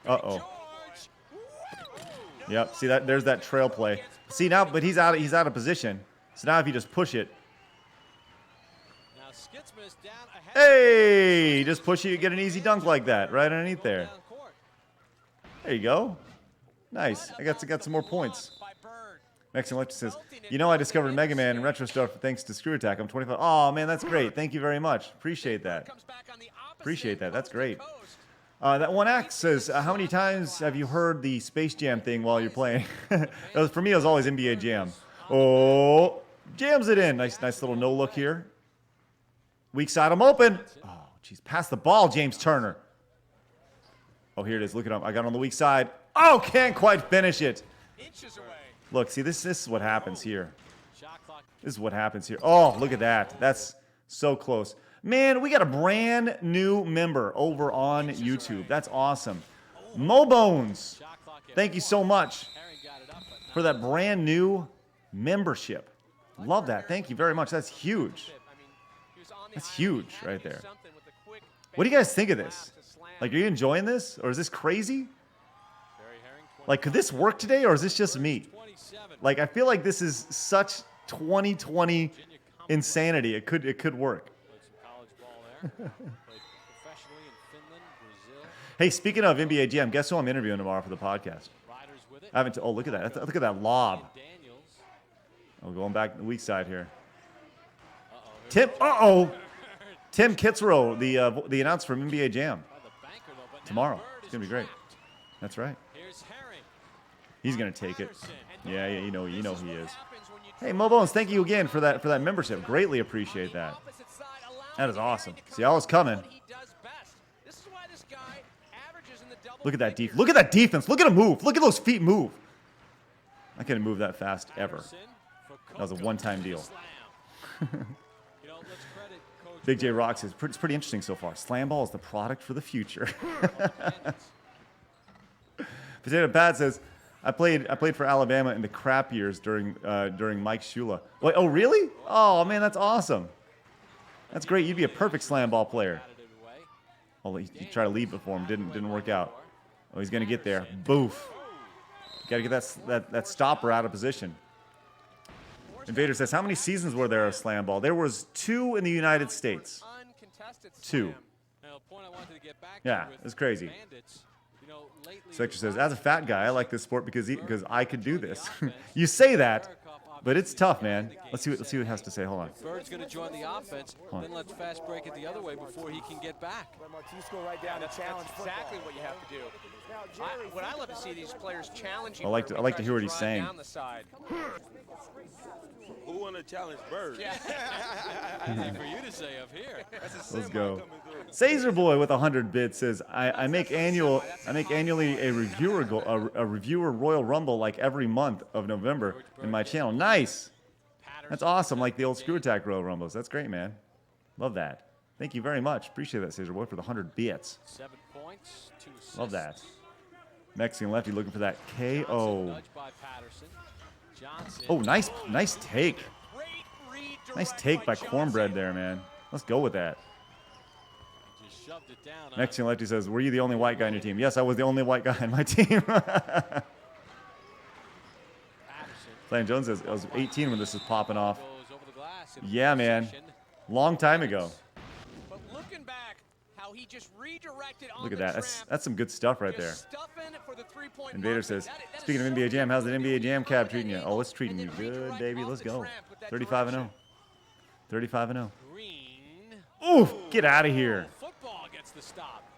Uh-oh. Yep. See that? There's that trail play. See now, but he's out of position. So now if you just push it. Hey, just push it, you get an easy dunk like that, right underneath there. There you go. Nice. I got some more points. Mexican Electric says, I discovered Mega Man and Retro Stuff thanks to Screw Attack. I'm 25. Oh, man, that's great. Thank you very much. Appreciate that. That's great. That 1X says, how many times have you heard the Space Jam thing while you're playing? For me, it was always NBA Jam. Oh, jams it in. Nice little no look here. Weak side, I'm open. Oh, jeez. Pass the ball, James Turner. Oh, here it is. Look at him. I got on the weak side. Oh, can't quite finish it. Look, see, this is what happens here. This is what happens here. Oh, look at that. That's so close. Man, we got a brand new member over on YouTube. That's awesome. Mo Bones, thank you so much for that brand new membership. Love that. Thank you very much. That's huge. That's huge right there. What do you guys think of this? Are you enjoying this? Or is this crazy? Could this work today, or is this just me? I feel like this is such 2020 insanity. It could work. Hey, speaking of NBA Jam, guess who I'm interviewing tomorrow for the podcast? I haven't. Oh, look at that! Look at that lob. Oh, going back to the weak side here. Tim Kitzrow, the announcer from NBA Jam. Tomorrow. It's going to be great. That's right. He's going to take it. Yeah, you know he is. Hey, Mo Bones, thank you again for that membership. Greatly appreciate that. That is awesome. See, I was coming. Look at that defense. Look at that defense. Look at him move. Look at those feet move. I couldn't move that fast ever. That was a one-time deal. Big J Rock says, it's pretty interesting so far. SlamBall is the product for the future. Potato Pat says, I played for Alabama in the crap years during Mike Shula. Wait, oh, really? Oh, man, that's awesome. That's great. You'd be a perfect SlamBall player. Oh, he tried to leave before him. Didn't work out. Oh, he's going to get there. Boof. Got to get that stopper out of position. Invader says, how many seasons were there of Slam Ball? There was 2 in the United States. 2. Yeah, it's crazy. Spectre says, as a fat guy, I like this sport because I could do this. You say that, but it's tough, man. Let's see what it has to say. Hold on. Bird's going to join the offense, then let's fast break it the other way before he can get back. That's exactly what you have to do. What I love to see these players challenging. I like to hear what he's saying. Down the side. Who want to challenge Bird? Yeah. Easy for you to say up here. Let's go. Caesar Boy with 100 bits says, I make annually a reviewer Royal Rumble like every month of November in my channel. Nice. That's awesome. Like the old Screw Attack Royal Rumbles. That's great, man. Love that. Thank you very much. Appreciate that, Caesar Boy, for the 100 bits. 7 points, 2 assists. Love that. Mexican lefty looking for that KO. Oh, nice take. Nice take by Cornbread there, man. Let's go with that. Mexican lefty says, were you the only white guy on your team? Yes, I was the only white guy on my team. Flan Jones says, I was 18 when this is popping off. Yeah, man. Long time ago. But looking back, how he just redirected on Look at the that. That's some good stuff right there. For the three-point Invader says, speaking of NBA Jam, how's the NBA Jam cab treating you? Oh, it's treating you good, baby. Let's go. 35-0. 35-0. Oof, get out of here. Football gets the stop.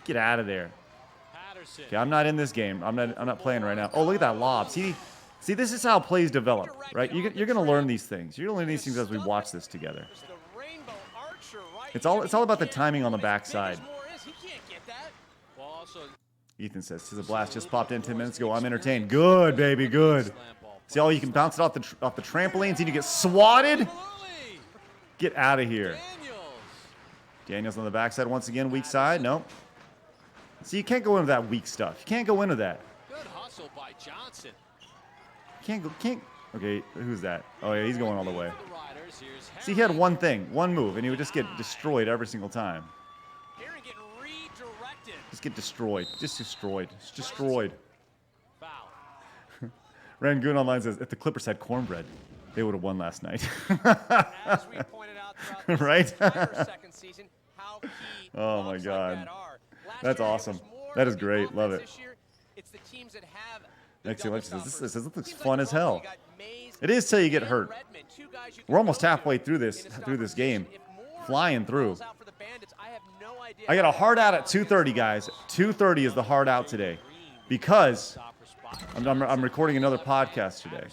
Get out of there. Okay, I'm not in this game. I'm not playing right now. Oh, look at that lob. See, this is how plays develop, right? You're going to learn these things. You're going to learn these things as we watch this together. It's all about the timing on the backside. Ethan says, "This is a blast. Just popped in 10 minutes ago. I'm entertained. Good, baby, good. See, all you can bounce it off the trampolines and you get swatted. Get out of here." Daniels on the backside once again. Weak side. Nope. See, you can't go into that weak stuff. You can't go into that. Good hustle by Johnson. Can't. Okay, who's that? Oh yeah, he's going all the way. See, he had one move, and he would just get destroyed every single time. Just get destroyed. Just destroyed. Just destroyed. Foul. Rangoon Online says, if the Clippers had cornbread, they would have won last night. As we pointed out Right? second season, how key Oh my God. like that are. That's year, awesome. it was more That is the great. offense Love it. this year. It's the teams that have the Next double says, stoppers. this looks Seems fun like as hell. you got Mays It is till you get and hurt. Redmond, two guys you We're can almost go to halfway through in a this stopper game. position. If more Flying through. balls out for the Bandits, I have no idea I got a how hard out at they're 2:30, guys. 2:30 is the hard out today, because I'm recording another podcast today.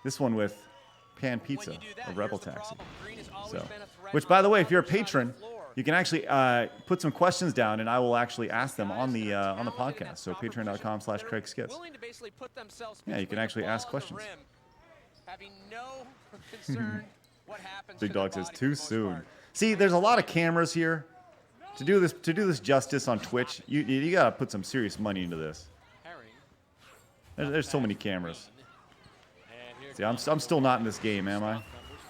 This one with Pan Pizza of Rebel Taxi. So, which, by the way, if you're a patron, you can actually put some questions down, and I will actually ask them on the podcast. So patreon.com/CraigSkits. willing to basically put themselves Yeah, you can between the actually ball ask and the questions. rim, having no concern what happens Big to their Dog says body for too the most soon. part. See, there's a lot of cameras here. To do this justice on Twitch, you gotta put some serious money into this. There's so many cameras. See, I'm still not in this game, am I?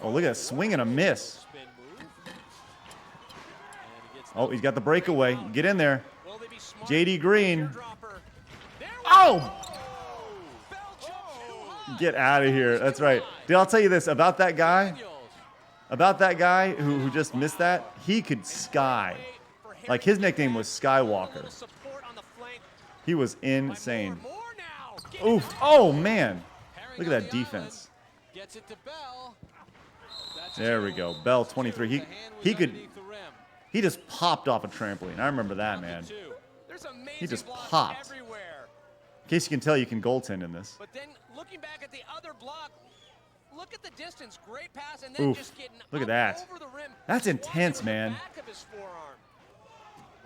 Oh, look at that swing and a miss. Oh, he's got the breakaway. Get in there. Will they be smart? JD Green. Teardropper. There we Oh! go. Belgium. Get out of here. That's right. Dude, I'll tell you this about that guy. About that guy who just missed that. He could sky. Like, his nickname was Skywalker. Support on the flank. He was insane. More now. Oof. Oh, man. Look at that defense. Gets it to Bell. There we go. Bell, 23. He just popped off a trampoline. I remember that, man. There's amazing He just blocks popped. everywhere. In case you can tell, you can goaltend in this. But then looking back at the other block, look at the distance. Great pass, and then Oof. just getting Look at up that. over the rim. That's Swatted intense, with the man. back of his forearm.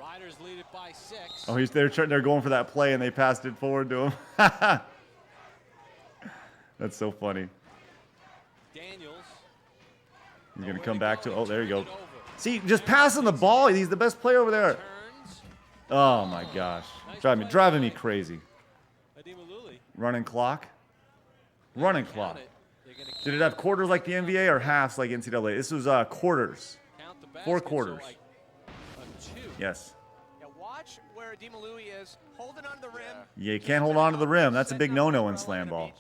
Riders lead it by 6. Oh, they're going for that play, and they passed it forward to him. That's so funny. Daniels. He's going to come back to... Oh, there you go. See, just passing the ball. He's the best player over there. Turns. Oh, my gosh. Driving me crazy. Adimululi. Running clock. Running Count clock. it. They're gonna Did it have quarters like the NBA or halves like NCAA? This was quarters. count the 4 baskets, so quarters. like a 2. Yes. Yeah, watch where where Louis is holding on to the rim. Yeah, you can't hold on to the rim. That's a big no-no in slam ball.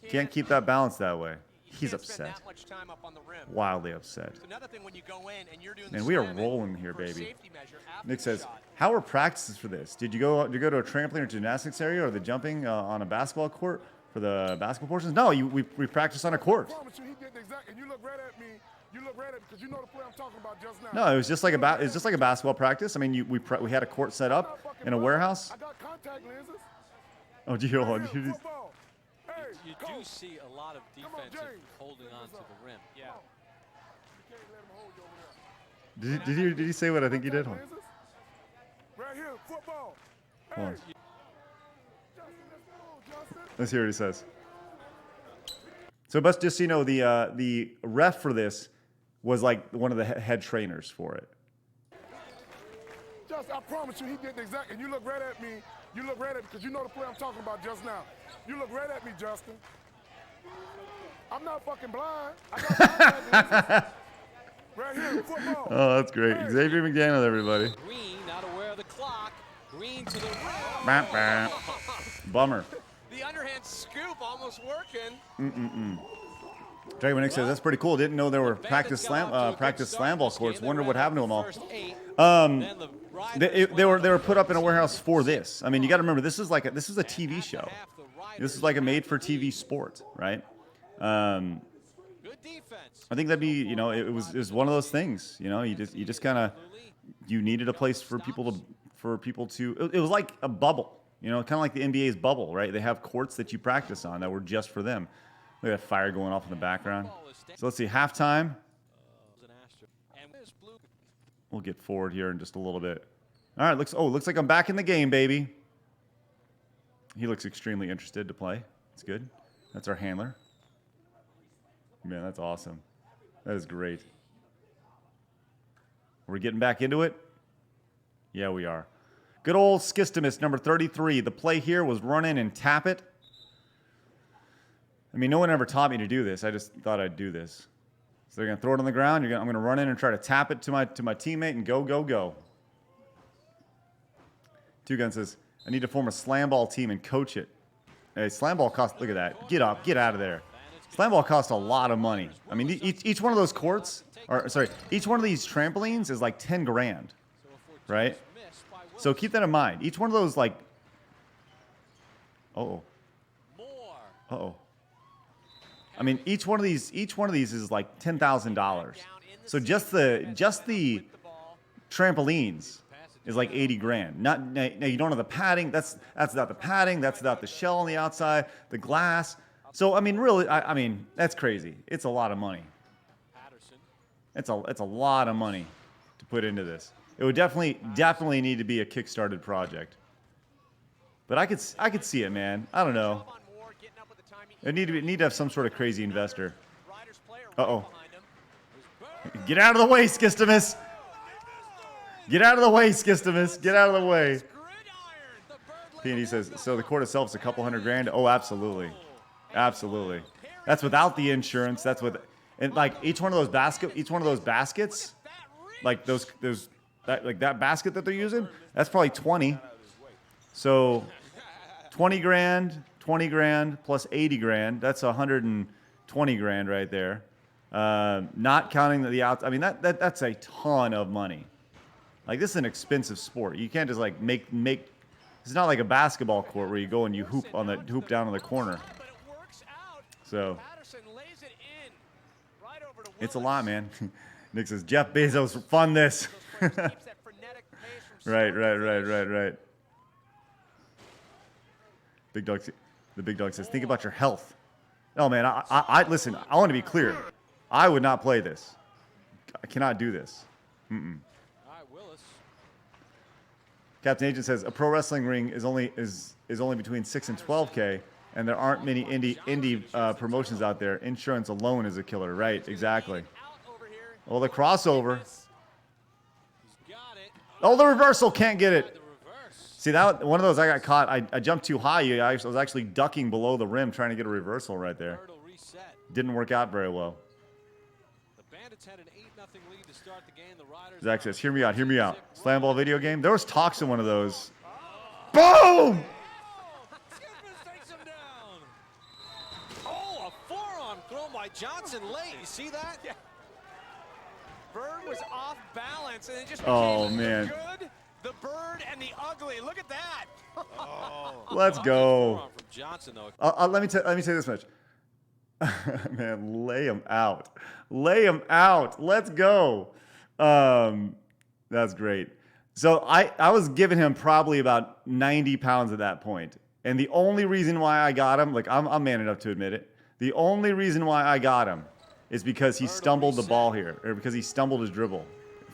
Can't keep that balance that way. He's upset. Wildly upset. And we are rolling here, baby. Nick says, how are practices for this? Did you go to a trampoline or gymnastics area or the jumping on a basketball court for the basketball portions? No, we practiced on a court. No, it was just like a basketball practice. I mean, we had a court set up in a warehouse. Oh, You do see a lot of defensive holding on to the rim. Yeah. Did he say what I think he did? Right here, football. Hold on. Let's hear what he says. So, but just so you know, the ref for this was like one of the head trainers for it. Just, I promise you, he did exactly. And you look right at me. You look right at me because you know the play I'm talking about just now. You look right at me, Justin. I'm not fucking blind. I got contact lenses. Right here, football. Oh, that's great. Hey. Xavier McDaniel, everybody. Green, not aware of the clock. Green to the rim. Bah, bah. Bummer. The underhand scoop almost working. Dragon Nick says that's pretty cool. Didn't know there were practice slam ball courts. Wonder what happened to them all. They were put up in a warehouse for this. I mean, you got to remember this is a TV show. This is like a made-for-TV sport, right? I think that'd be, you know, it was one of those things. You know, you just kind of needed a place for people to. It was like a bubble. You know, kind of like the NBA's bubble, right? They have courts that you practice on that were just for them. Look at that fire going off in the background. So let's see, halftime. We'll get forward here in just a little bit. All right, looks like I'm back in the game, baby. He looks extremely interested to play. It's good. That's our handler. Man, that's awesome. That is great. We're getting back into it? Yeah, we are. Good old Skistimus, number 33. The play here was run in and tap it. I mean, no one ever taught me to do this. I just thought I'd do this. So they're going to throw it on the ground. I'm going to run in and try to tap it to my teammate and go, go, go. Two Gun says, I need to form a slam ball team and coach it. Hey, slam ball costs, look at that. Get up, get out of there. Slam ball costs a lot of money. I mean, each one of those courts, each one of these trampolines is like 10 grand, right? So keep that in mind. Each one of those, like, uh-oh. I mean, each one of these is like $10,000. So just the trampolines is like 80 grand. Now you don't have the padding. That's without the padding. That's without the shell on the outside, the glass. So I mean, really, I mean, that's crazy. It's a lot of money. It's a lot of money to put into this. It would definitely need to be a kickstarted project. But I could see it, man. I don't know. It need to have some sort of crazy investor. Uh-oh. Get out of the way, Skistimus. Get out of the way, Skistimus. Get out of the way. P&D says, so the court itself is a couple $100 grand? Oh, absolutely. Absolutely. That's without the insurance. That's with, and like each one of those baskets, like that basket that they're using, that's probably 20. So 20 grand plus 80 grand. That's 120 grand right there. Not counting the outs. I mean, that's a ton of money. Like, this is an expensive sport. You can't just like make. It's not like a basketball court where you go and you hoop down in the corner. So it's a lot, man. Nick says Jeff Bezos fund this. Right. The big dog says, think about your health. Oh man, I listen. I want to be clear. I would not play this. I cannot do this. Captain Agent says a pro wrestling ring is only between 6 and 12K, and there aren't many indie promotions out there. Insurance alone is a killer, right? Exactly. Oh, the crossover. Oh, the reversal, can't get it. See, that one of those I got caught. I jumped too high. I was actually ducking below the rim trying to get a reversal right there. Didn't work out very well. Zach says, hear me out. Slam ball video game. There was talks in one of those Boom! Skipper takes him down. Oh, a forearm thrown by Johnson late. You see that? Yeah. Bird was off balance, and it just Oh, became man. the good, the bird, and the ugly. Look at that. Let's go. Forearm from Johnson, though. Let me say this much. Man, lay him out. Lay him out. Let's go. That's great. So I was giving him probably about 90 pounds at that point. And the only reason why I got him, like I'm man enough to admit it, the only reason why I got him is because he stumbled the ball here, or because he stumbled his dribble,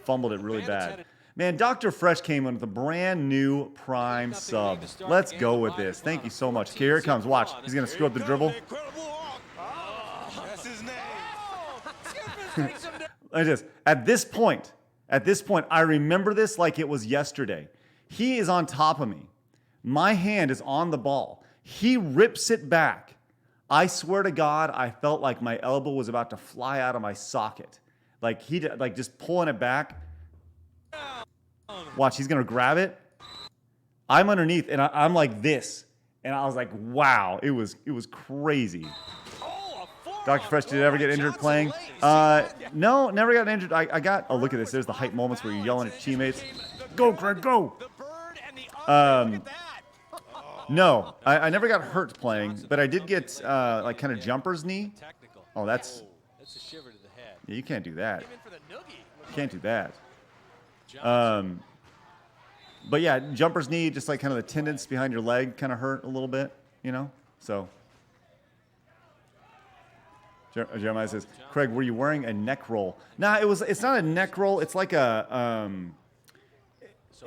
fumbled it really bad. Man, Dr. Fresh came in with a brand new prime sub. Let's go with this. Thank you so much. Okay, here it comes. Watch. He's going to screw up the dribble. That's his name. Like this. At this point, I remember this like it was yesterday. He is on top of me. My hand is on the ball. He rips it back. I swear to God, I felt like my elbow was about to fly out of my socket. Like just pulling it back. Watch, he's gonna grab it. I'm underneath, and I'm like this, and I was like, wow, it was crazy. Dr. Fresh, did you ever get injured playing? No, never got injured. I got. Oh, look at this. There's the hype moments where you're yelling at teammates. Go, Greg, go. No, I never got hurt playing, but I did get like kind of jumper's knee. Oh, that's a shiver to the head. yeah, you can't do that. For the noogie. You can't do that. But yeah, jumper's knee, just like kind of the tendons behind your leg kind of hurt a little bit, you know? So. Jeremiah says, Craig, were you wearing a neck roll? Nah, it's not a neck roll. It's like a,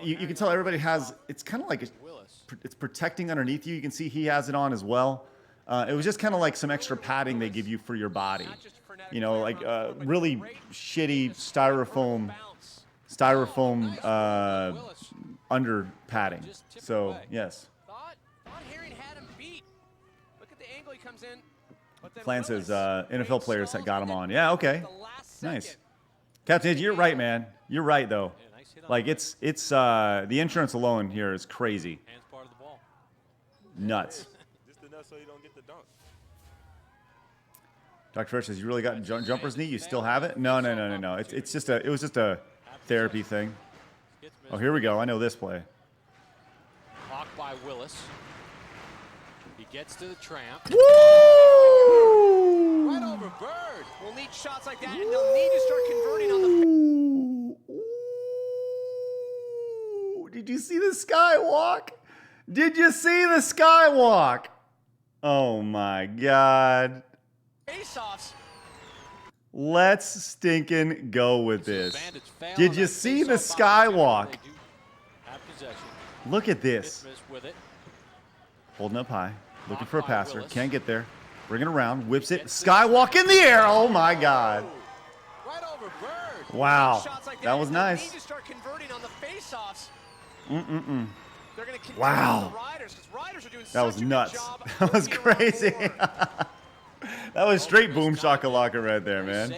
you can tell everybody has, it's kind of like, it's protecting underneath you. You can see he has it on as well. It was just kind of like some extra padding they give you for your body. You know, like really shitty styrofoam under padding. So, yes. Thought Herring had him beat. Look at the angle he comes in. Flan says NFL players that got him on. Yeah, okay. Nice. Captain, you're right, man. You're right, though. Like, it's the insurance alone here is crazy. Hands part of the ball. Nuts. Just enough so you don't get the dunk. Dr. Fresh says, you really got jumper's knee? You still have it? No. It was just a therapy thing. Oh, here we go. I know this play. Blocked by Willis. He gets to the tramp. Woo! Right over Bird. We'll need shots like that, and they'll need to start converting on the. Ooh. Did you see the skywalk? Did you see the skywalk? Oh my God. Face-offs. Let's stinking go with this. Did you see the skywalk? Look at this. Holding up high. Looking for a passer. Can't get there. Bringing it around. Whips it. Skywalk in the air. Oh my God. Wow. That was nice. Wow. That was nuts. That was crazy. That was straight boom shakalaka right there, man.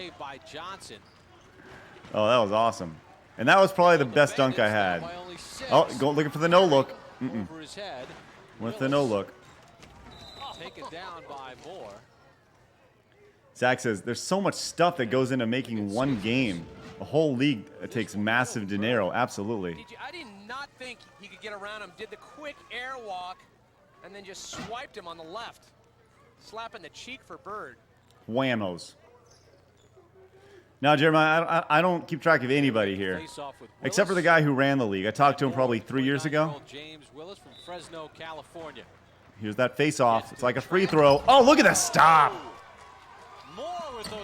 Oh, that was awesome. And that was probably the best dunk I had. Oh, go looking for the no look. With the no look. Taken down by Moore. Zach says, there's so much stuff that goes into making one game. A whole league takes massive dinero. Absolutely. I did not think he could get around him. Did the quick air walk and then just swiped him on the left. Slapping the cheek for Bird. Whammos. Now, Jeremiah, I don't keep track of anybody here, except for the guy who ran the league. I talked to him probably 3 years ago. James Willis from Fresno, California. Here's that face-off. It's like a free throw. Oh, look at that stop.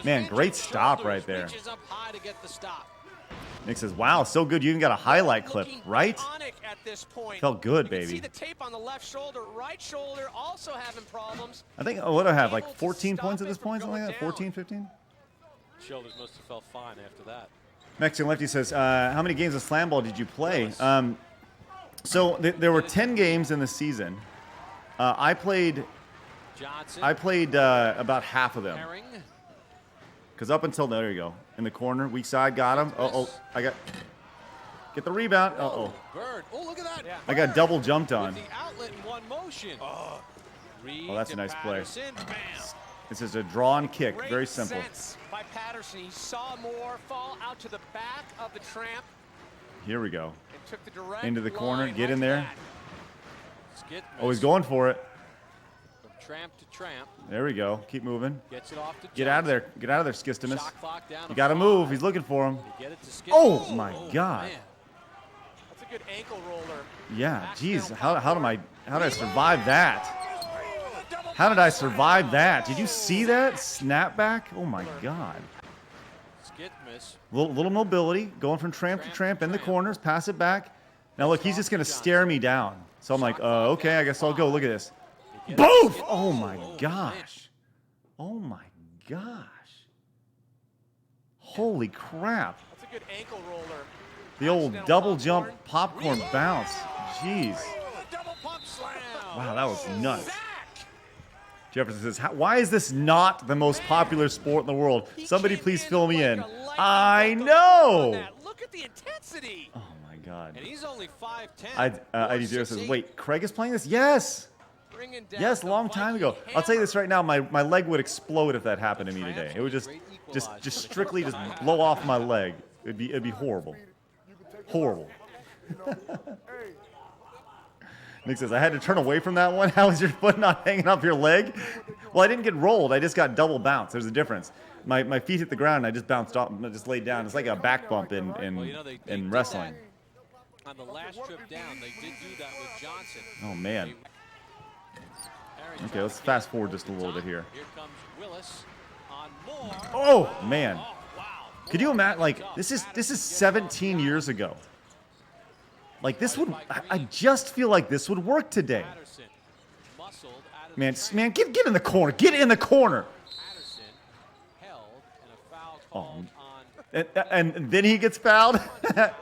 Man, great stop right there. Nick says, wow, so good you even got a highlight clip, right? Felt good, baby. See the tape on the left shoulder, right shoulder also having problems. I think, what do I have, like 14 points at this point, something like that? 14, 15? Shoulders must have felt fine after that. Mexican Lefty says, how many games of SlamBall did you play? So there were 10 games in the season. I played about half of them. Because up until there you go. In the corner, weak side, got him. Oh, I got. Get the rebound. Uh-oh. Bird. Oh, look at that. Yeah. I got double jumped on. With the outlet in one motion. Reed Oh, that's a to nice play. Patterson. Bam. This is a drawn kick. Great Very simple. sense by Patterson. He saw Moore fall out to the back of the tramp Here we go. and took the direct Into the corner. line Get in like there. that. Skip Oh, he's missed. going for it. From tramp to tramp. There we go. Keep moving. Gets it off to Get out of there. Get out of there, Skistimus. Shot clock down You to got to 5. move. He's looking for him. They get it to Skip. Oh, my God. Man. That's a good ankle roller. Yeah, geez. Accidental How did I survive that? How did I survive that? Did you see that snapback? Oh my God. Skip miss. Little mobility, going from tramp to tramp in the corners, pass it back. Now look, he's just gonna stare me down. So I'm like, okay, I guess I'll go. Look at this. Boof! Oh my gosh. Oh my gosh. Holy crap. That's a good ankle roller. The old Accidental double jump popcorn. popcorn bounce. Jeez. Double pump slam. Wow, that was nuts. Jefferson says, why is this not the most popular sport in the world? He Somebody came please in fill me like in. a lightning I bolt on know. that. Look at the intensity. Oh my God. And he's only 5'10". ID0 says, wait, Craig is playing this? Yes. Bringing down Yes, a the long time ago. Viking I'll tell you this hammer. right now, my leg would explode if that happened to me today. It would just strictly just blow off my leg. It'd be horrible. Horrible. Hey, Nick says, I had to turn away from that one. How is your foot not hanging off your leg? Well, I didn't get rolled. I just got double bounced. There's a difference. My feet hit the ground and I just bounced off, just laid down. It's like a back bump in Well, you know, they in did wrestling. that on the last trip down. They did do that with Johnson. Oh, man. Aaron Okay, Johnson let's fast forward just a little bit here. Here comes Willis on Moore. Oh, man. Oh, wow. Could you imagine, like, this is 17 years ago. Like, this would, I just feel like this would work today. Patterson muscled out of Man, the man, get in the corner. Get in the corner. Patterson held and a foul called on And then he gets fouled. out of that.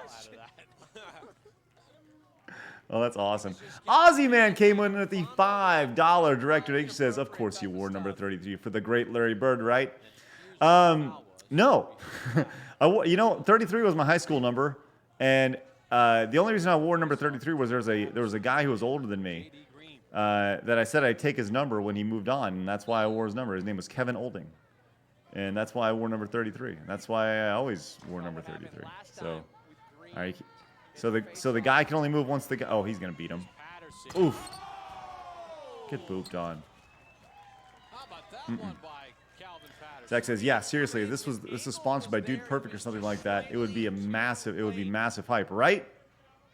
Oh, that's awesome. Aussie Man came in at the $5 director. He says, of course you wore number 33 for the great Larry Bird, right? No. You know, 33 was my high school number. And the only reason I wore number 33 was there was a guy who was older than me that I said I'd take his number when he moved on. And that's why I wore his number. His name was Kevin Olding. And that's why I wore number 33. And that's why I always wore number 33. So, all right. So the guy can only move once the guy. Oh, he's gonna beat him. Patterson. Oof. Get booped on. How about that one by Calvin Patterson? Zach says, yeah, seriously, if this was sponsored by Dude Perfect or something like that, it would be massive hype, right?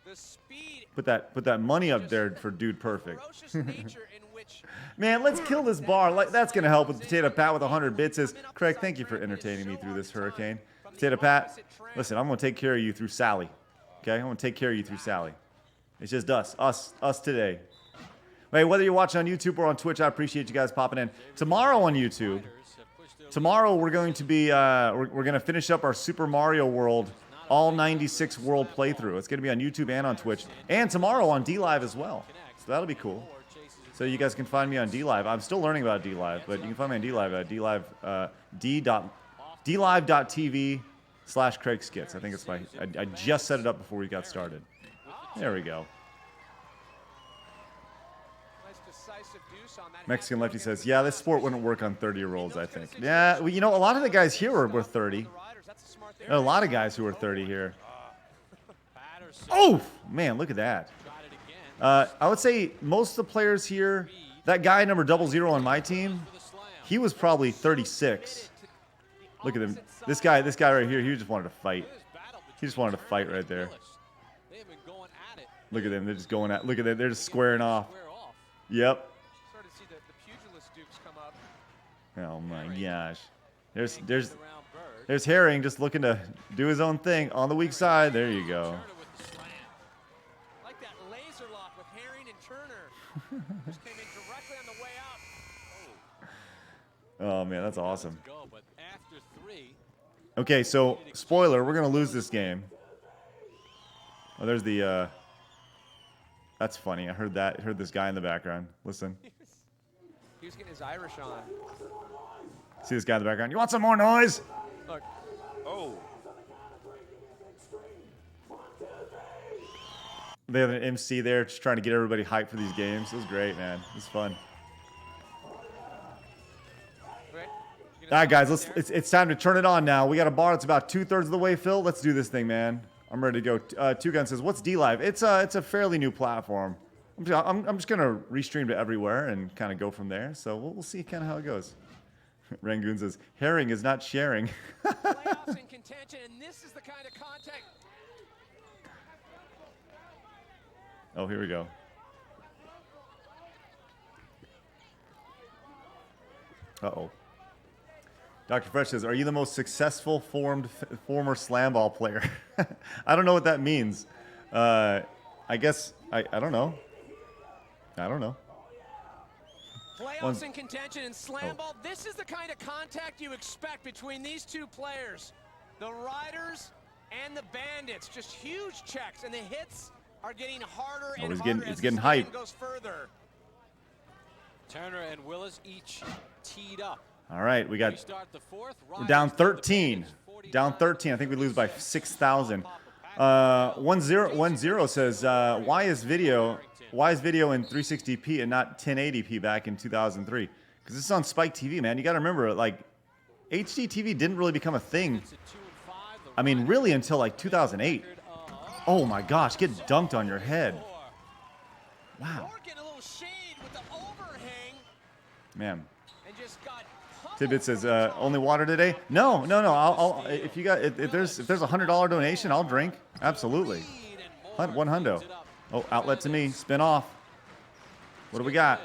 The speed, Put that money up there for Dude Perfect. ferocious nature in which Man, let's kill this bar. Like, that's gonna help with Potato Pat with 100 bits. Says, Craig, thank you for entertaining me through this hurricane. Potato Pat, listen, I'm gonna take care of you through Sally. Okay, I'm gonna take care of you through Sally. It's just us today. Hey, whether you're watching on YouTube or on Twitch, I appreciate you guys popping in. Tomorrow on YouTube, we're going to be we're gonna finish up our Super Mario World all 96 world playthrough. It's gonna be on YouTube and on Twitch, and tomorrow on DLive as well. So that'll be cool. So you guys can find me on DLive. I'm still learning about DLive, but you can find me on DLive at dlive.tv/Craig Skits. I think it's I just set it up before we got started. There we go. nice decisive deuce on that Mexican half Lefty throw says, against yeah, the this sport wouldn't work on 30-year-olds, I think. Yeah, well, you know, a lot of the guys here were 30. riders. That's a smart There are a lot of guys who are 30 here. Patterson Oh, man, look at that. got it again. I would say most of the players here, that guy number 00 on my team, For the slam. he was probably 36. Look at him. This guy right here, he just wanted to fight. This battle He just wanted to fight right there. Willis. They have been going at it. Look at them. They're just going at. Look at them. They're just squaring off. Square off. Yep. Started to see the pugilist dukes come up. Oh my gosh. There's Around Bird. Herring just looking to do his own thing on the weak side. There you go. Turner with the slam. Like that laser lock with Herring and Turner. Just came in directly on the way out. Oh man, that's awesome. Go, but after 3, Okay, so spoiler, we're gonna lose this game. Oh, there's the. That's funny. I heard that. Heard this guy in the background. Listen. He was getting his Irish on. See this guy in the background? You want some more noise? Look, Oh, they have an MC there just trying to get everybody hyped for these games. It was great, man. It was fun. All right, guys, it's time to turn it on now. We got a bar that's about 2/3 of the way filled. Let's do this thing, man. I'm ready to go. Two Gun says, "What's D Live?" It's a fairly new platform. I'm just gonna restream to everywhere and kind of go from there. So we'll see kind of how it goes. Rangoon says, "Herring is not sharing." Playoffs in contention, and this is the kind of contact. Oh, here we go. Uh-oh. Dr. Fresh says, "Are you the most successful former SlamBall player?" I don't know what that means. I guess, I don't know. I don't know. Playoffs in contention in SlamBall. This is the kind of contact you expect between these two players. The Riders and the Bandits. Just huge checks, and the hits are getting harder and harder it's as getting this hype. game goes further. Turner and Willis each teed up. All right, we got, We start the fourth. we're down 13. Down 13. I think we lose by 6,000. 1010 says, why is video in 360p and not 1080p back in 2003? Because this is on Spike TV, man. You got to remember, like, HD TV didn't really become a thing. I mean, really until like 2008. Oh my gosh, get dunked on your head. Wow. Getting a little shade with the overhang Man. and just got Tidbit says, only water today? No. I'll if you got if there's a $100 donation, I'll drink. Absolutely. 100. Oh, outlet to me. Spin off. What do we got?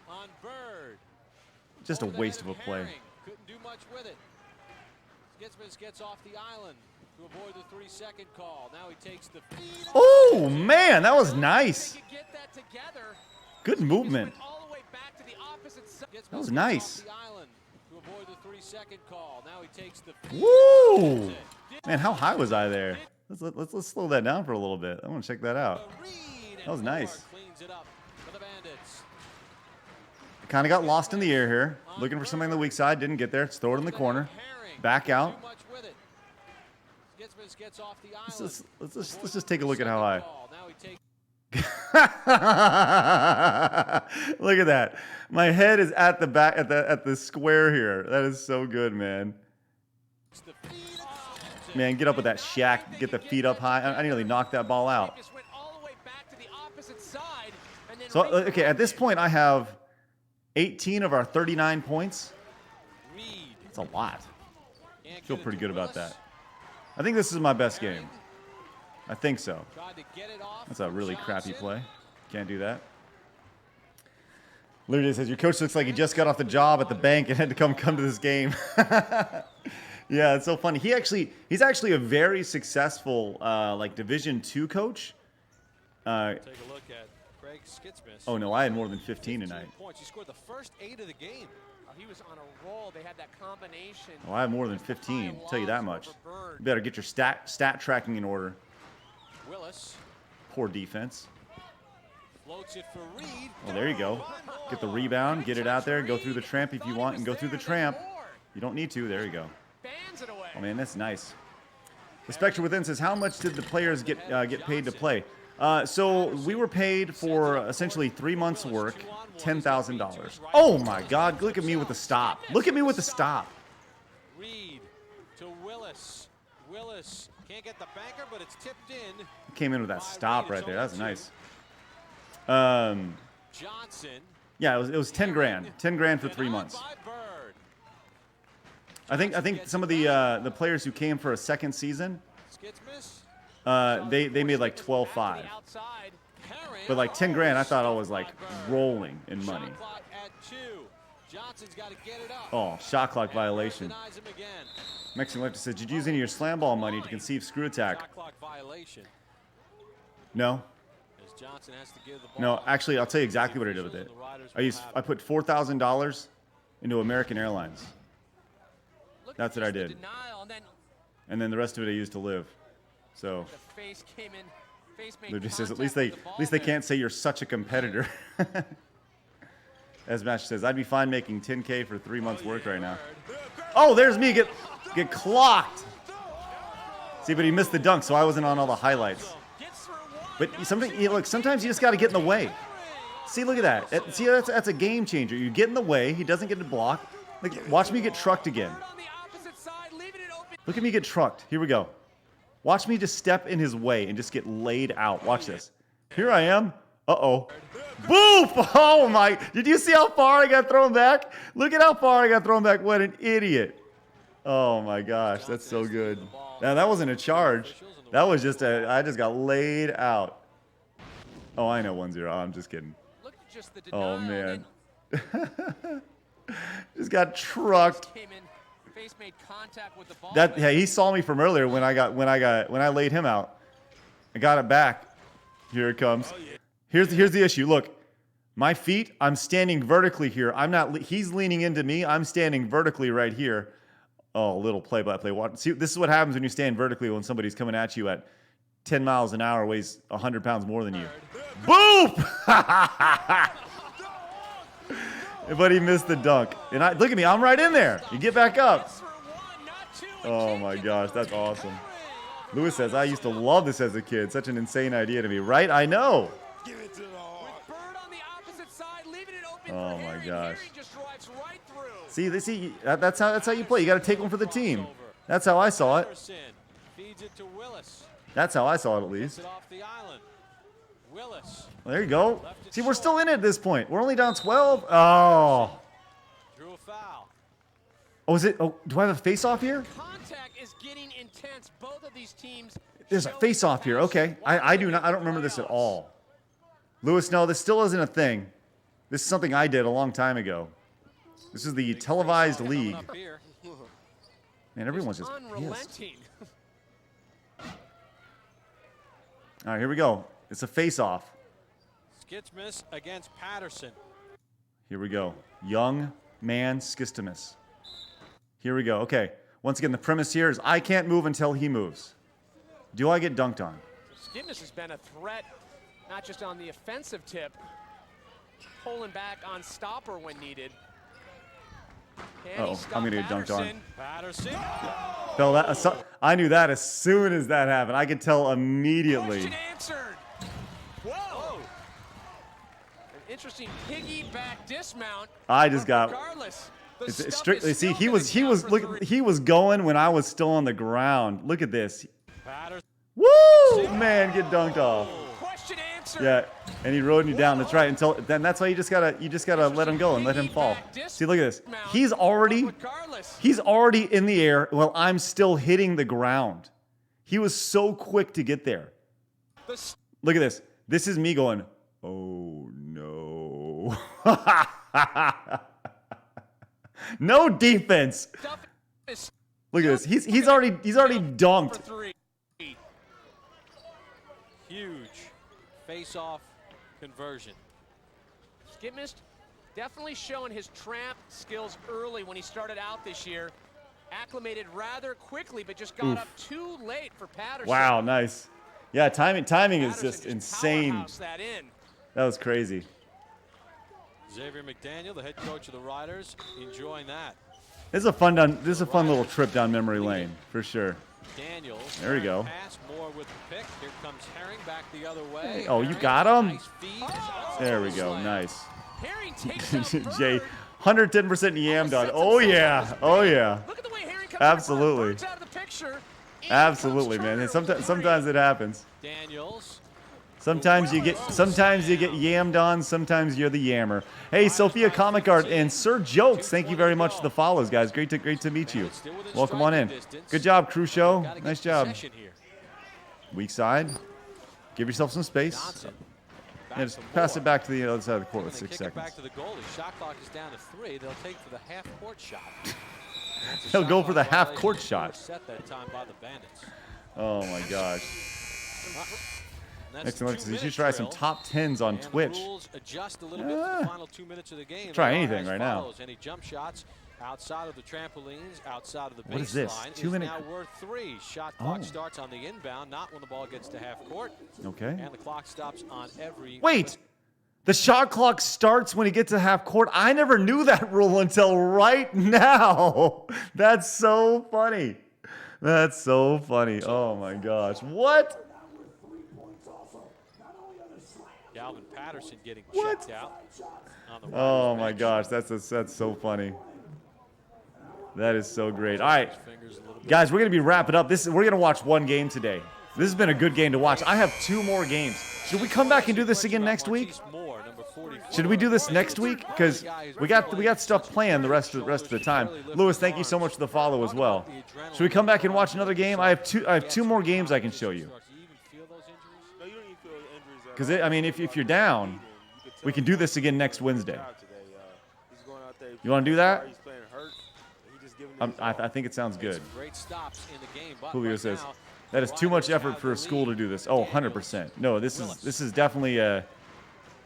On Bird. Just a waste of a play. Couldn't do much with it. Skitzmas gets off the island to avoid the 3-second call. Now he takes the feed. Oh man, that was nice. They could get that together. Good movement. All the way back to the opposite side. That was nice. Off the island to avoid the 3-second call. Now he takes the feed. Woo! Man, how high was I there? Let's slow that down for a little bit. I want to check that out. That was nice. Cleans it up for the Bandits. I kind of got lost in the air here, looking for something on the weak side. Didn't get there. Let's throw it in the corner. Back out. Too much with it. Skitzmas gets off the island. Let's just take a look at how high. Now he takes Look at that. My head is at the back at the square here. That is so good, man. the feed. Man, get up with that shack. Get the feet up high. I nearly knocked that ball out. Just went all the way back to the opposite side, and then So, okay, at this point, I have 18 of our 39 points. Reed. It's a lot. Can't Feel get it pretty to good about Willis. that. I think this is my best game. I think so. Tried to get it off That's a really crappy Johnson. play. Can't do that. Literally says, your coach looks like he just got off the job at the bank and had to come to this game. Yeah, it's so funny. He's actually a very successful like Division II coach. Take a look at Craig Skitzmas. Oh no, I had more than 15 tonight. Points. He scored the first 8 of the game. he was on a roll. They had that combination. Oh, I have more than 15. I'll tell you that much. You better get your stat tracking in order. Willis Poor defense. floats it for Reed. Oh, there you go. Get the rebound, get it out there, go through the tramp if you want, and go through the tramp. You don't need to. There you go. Bans it away. Oh man, that's nice. The Spectre Within says, how much did the players get paid to play? So we were paid for essentially 3 months' work, $10,000. Oh my God! Look at me with the stop. Look at me with the stop. Reed to Willis. Willis can't get the banker, but it's tipped in. Came in with that stop right there. That's nice. Johnson. Yeah, it was 10 grand. 10 grand for 3 months. By Bird. I think some of the players who came for a second season, Skitzmas. they made like 12.5. Outside. Herring. But like 10 grand, I thought I was like rolling in money. Shot clock at 2. Johnson's got to get it up. Oh, shot clock And violation. denies him again. Mexican Lefty says, did you use any of your slam ball money to conceive screw attack? Shot clock violation. No. As Johnson has to give the ball. No, actually, I'll tell you exactly what I did with it. I put $4,000 into American Airlines. That's what I did. Denial, and then And then the rest of it I used to live. So the face came in. Face made it just says, at contact least with the ball they there. can't say you're such a competitor. As Mash says, I'd be fine making 10K for 3 months work right now. Oh, there's me get clocked. See, but he missed the dunk, so I wasn't on all the highlights. Gets through one. But sometimes you just got to get in the way. See, look at that. See, that's a game changer. You get in the way. He doesn't get to block. Like, watch me get trucked again. Look at me get trucked. Here we go. Watch me just step in his way and just get laid out. Watch this. Here I am. Uh-oh. Boof! Oh, my. Did you see how far I got thrown back? Look at how far I got thrown back. What an idiot. Oh, my gosh. That's so good. Now, that wasn't a charge. That was just I just got laid out. Oh, I know 1-0. I'm just kidding. Oh, man. Just got trucked. Yeah, he saw me from earlier when I laid him out. I got it back. Here it comes. Here's the issue. Look, my feet. I'm standing vertically here. I'm not. He's leaning into me. I'm standing vertically right here. Oh, little play-by-play. See, this is what happens when you stand vertically when somebody's coming at you at 10 miles an hour, weighs 100 pounds more than you. Boop! But he missed the dunk. And look at me. I'm right in there. You get back up. Oh, my gosh. That's awesome. Lewis says, I used to love this as a kid. Such an insane idea to me. Right? I know. Oh, my gosh. See, that's how you play. You got to take one for the team. That's how I saw it. That's how I saw it, at least. Well, there you go. See, we're still in it at this point. We're only down 12. Oh. Oh, is it? Oh, do I have a face-off here? There's a face-off here. Okay. I don't remember this at all. Lewis, no, this still isn't a thing. This is something I did a long time ago. This is the televised league. Man, everyone's just pissed. All right, here we go. It's a face-off. Skitchmus against Patterson. Here we go. Young man Skistimus. Here we go. Okay. Once again, the premise here is I can't move until he moves. Do I get dunked on? Skitchmus has been a threat, not just on the offensive tip, pulling back on stopper when needed. Uh-oh, I'm going to get dunked on. Patterson. Fell that, I knew that as soon as that happened. I could tell immediately. Question answered. Whoa. An interesting piggyback dismount. I just got. It's strictly. See, he was going when I was still on the ground. Look at this. Patterson. Woo! Man, get dunked off. Question answered. Yeah, and he rode you down. That's right. Until then, that's why you just gotta let him go and let him fall. See, look at this. He's already in the air while I'm still hitting the ground. He was so quick to get there. Look at this. This is me going, oh no. No defense. Look at this. He's already dunked. Huge face-off conversion. Skitchmus definitely showing his tramp skills early when he started out this year. Acclimated rather quickly, but just got up too late for Patterson. Wow, nice. Yeah, timing is just insane. That was crazy. Xavier McDaniel, the head coach of the Riders, enjoying that. This is a fun little trip down memory lane for sure. Daniels. There we go. Pass more with the pick. Here comes Herring back the other way. Oh, you got him? Nice feed. There we go. Nice. Herring takes out Jay, 110% yammed on. Oh yeah. Oh yeah. Look at the way Herring comes Absolutely. out of the picture. Absolutely, man. And sometimes it happens. Daniels. Sometimes you get yammed on. Sometimes you're the yammer. Hey, Sophia Comic Art and Sir Jokes, thank you very much for the follows, guys. Great to meet you. Welcome on in. Good job, Crew Show. Nice job. Weak side. Give yourself some space. Yeah, just pass it back to the other side of the court with 6 seconds. Back to the goalie. Shot clock is down to 3. They'll take for the half-court shot. He'll go for the half-court shot. Set that time by the Bandits. Oh my gosh. Next one, you should try some top 10s on Twitch. Adjust a little bit for the final 2 minutes of the game. Try anything right now. Any jump shots outside of the trampolines, outside of the baseline. What is this? 2 minutes. Now worth 3. Shot clock starts on the inbound, not when the ball gets to half court. Okay. And the clock stops on every. Wait. The shot clock starts when he gets to half court. I never knew that rule until right now. That's so funny. That's so funny. Oh my gosh. What? Calvin Patterson getting What? checked out. On the Oh Riders my bench. gosh, that's so funny. That is so great. All right, Fingers a little bit. guys, we're gonna be wrapping up. We're gonna watch one game today. This has been a good game to watch. I have 2 more games. Should we come back and do this again next week? Moore, number 44. Should we do this next week? Because we got stuff planned the rest of the time. Lewis, thank you so much for the follow as well. Should we come back and watch another game? I have two more games I can show you. No, you don't even feel injuries at Because all. I mean, if you're down, we can do this again next Wednesday. He's going out there. You want to do that? He's playing hurt. He just giving it his all. I think it sounds good. Great stops in the game, but Julio right says, now, that is too much Riders effort have for the a school to lead. do this. Oh, 100%. No, this is definitely a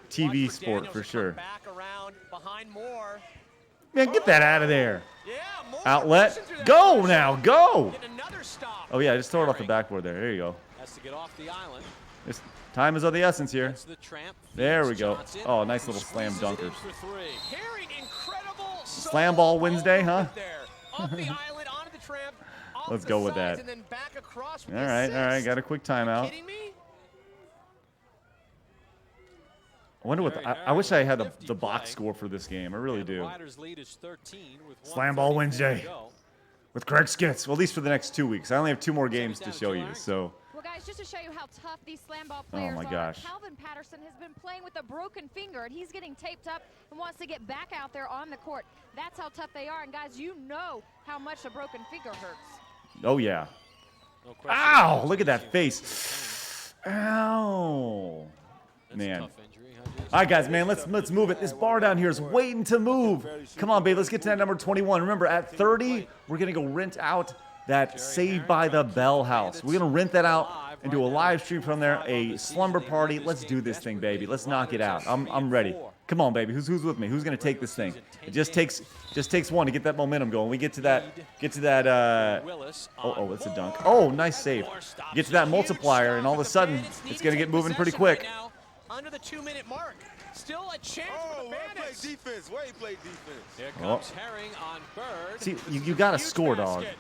TV Watch for sport Daniels for to come sure. Back around behind Moore. Man, get that out of there. Yeah, Moore Outlet. pushing through that Go first now, shot. go. Get another stop. Oh yeah, just throw it off the backboard there. There you go. Has to get off the island. This time is of the essence here. Gets the tramp. There we Feeds go. Johnson. Oh, nice little slam Squeezes it in dunkers. for 3. Herring, incredible Slam ball Wednesday, huh? movement there. Up the island, onto the tramp. Off Let's the go with sides, that. And then back across with All the right, assist. got a quick timeout. Kidding me? I wonder what I wish I had the box score for this game. I really And the do. Riders lead is 13 with Slam ball 1:34 to Wednesday. go. With Craig Skitz. Well, at least for the next 2 weeks. I only have 2 more games to show you. So Well, guys, just to show you how tough these slam ball players my are, gosh. Calvin Patterson has been playing with a broken finger, and he's getting taped up and wants to get back out there on the court. That's how tough they are, and guys, you know how much a broken finger hurts. oh yeah. No question. Ow! Look at that face. Ow. That's a Man. tough injury, huh, Jason? All right, guys, man, let's move it. This bar down here is waiting to move. Come on, babe, let's get to that number 21. Remember, at 30, we're gonna go rent out that Saved by the Bell house. We're gonna rent that out and do a live stream from there, a slumber party. Let's do this thing, baby. Let's knock it out. I'm ready. Come on, baby. Who's with me? Who's gonna take this thing? It just takes one to get that momentum going. We get to that. Willis Oh, it's a dunk. Oh, nice save. Get to that multiplier, and all of a sudden, it's gonna get moving pretty quick. Under the 2-minute mark. Still a chance Oh, for the way he played Bandits. defense. Way he played defense. Here comes Herring on Bird. See, you gotta Huge score, dog. basket.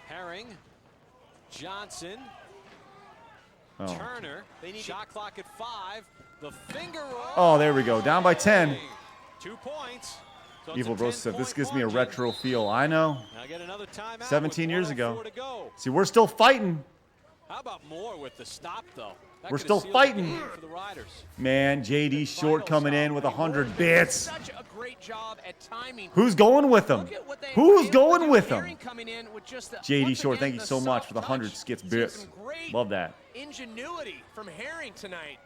Herring, Johnson, Oh. Turner. Shot clock at 5. The finger roll. Oh, there we go. Down by 10. 2 points. So it's Evil a Bro said, this 10-point gives me a margin. retro feel. I know. Now get another timeout 17 with years ago. 1:04 to go. See, we're still fighting. How about more with the stop, though? That We're could've still sealed the fighting. game for the Riders. Man, JD Short coming in with 100 bits. Such a great job at timing. Who's going with him? Look at what they Who's did going with Herring him? coming in with just the, JD once Short, again, thank you so much soft for the 100 touch. skits Seeing bits. some great Love that. ingenuity from Herring tonight.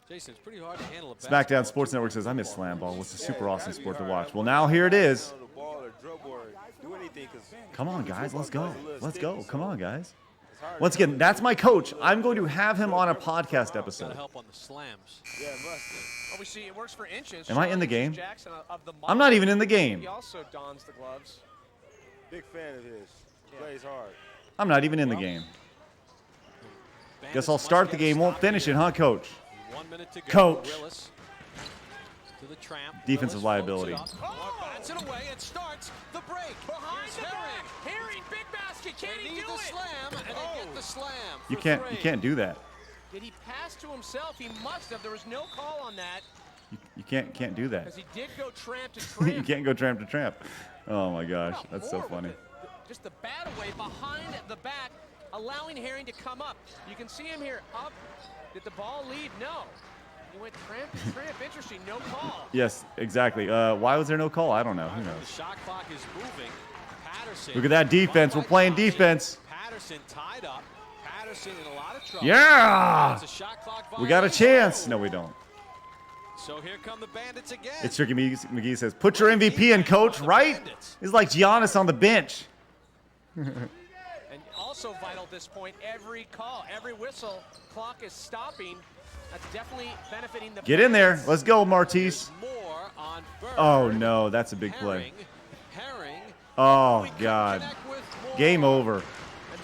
Jason, it's pretty hard to handle a SmackDown basketball Sports too. Network says, I miss Slam Ball. It's a super awesome sport to watch. Well, now here it is. On the ball or dribble or do anything, 'cause Come on, guys. Let's go. Let's go. Come on, guys. it's hard. Once again, that's my coach. I'm going to have him on a podcast Gotta episode. help on the slams. Yeah, it must be. Oh, we see it works for inches. Am I in the Sean game? Jackson of the I'm not even in the game. He also dons the gloves. Big fan of his. Plays hard. I'm not even in the game. Bandits Guess I'll must start the get a game, won't stop finish here. it, huh, coach? 1 minute to go. Coach. Willis to the tramp. Defensive Willis liability. floats it up. Bats it away and starts the break. Behind Here's the Herring. back. Herring, big basket. Can They he need do the it? slam, and they get the slam. You for can't 3. do that. Did he pass to himself? He must have. There was no call on that You can't do that. because he did go tramp to You tramp. can't go tramp to tramp. Oh my gosh, How about that's so Moore with funny. just the bat away behind the back, allowing Herring to come up. You can see him here up. Did the ball leave? No. He went tramp to tramp. Interesting. No call. Yes, exactly. Why was there no call? I don't know. Who The knows? shot clock is moving. Patterson. Look at that defense. We're playing defense. Patterson tied up. Patterson in a lot of trouble. Yeah! It's a shot clock We got a violation. chance. No, we don't. So here come the Bandits again. It's Tricky McGee says, put your MVP in, coach, right? It's like Giannis on the bench. And also vital at this point, every call, every whistle, clock is stopping. That's definitely benefiting the Get in there. Bandits. Let's go, Martise. More on Bird. Oh, no. That's a big play. Herring. Oh, We couldn't God. connect with Moore. Game over. And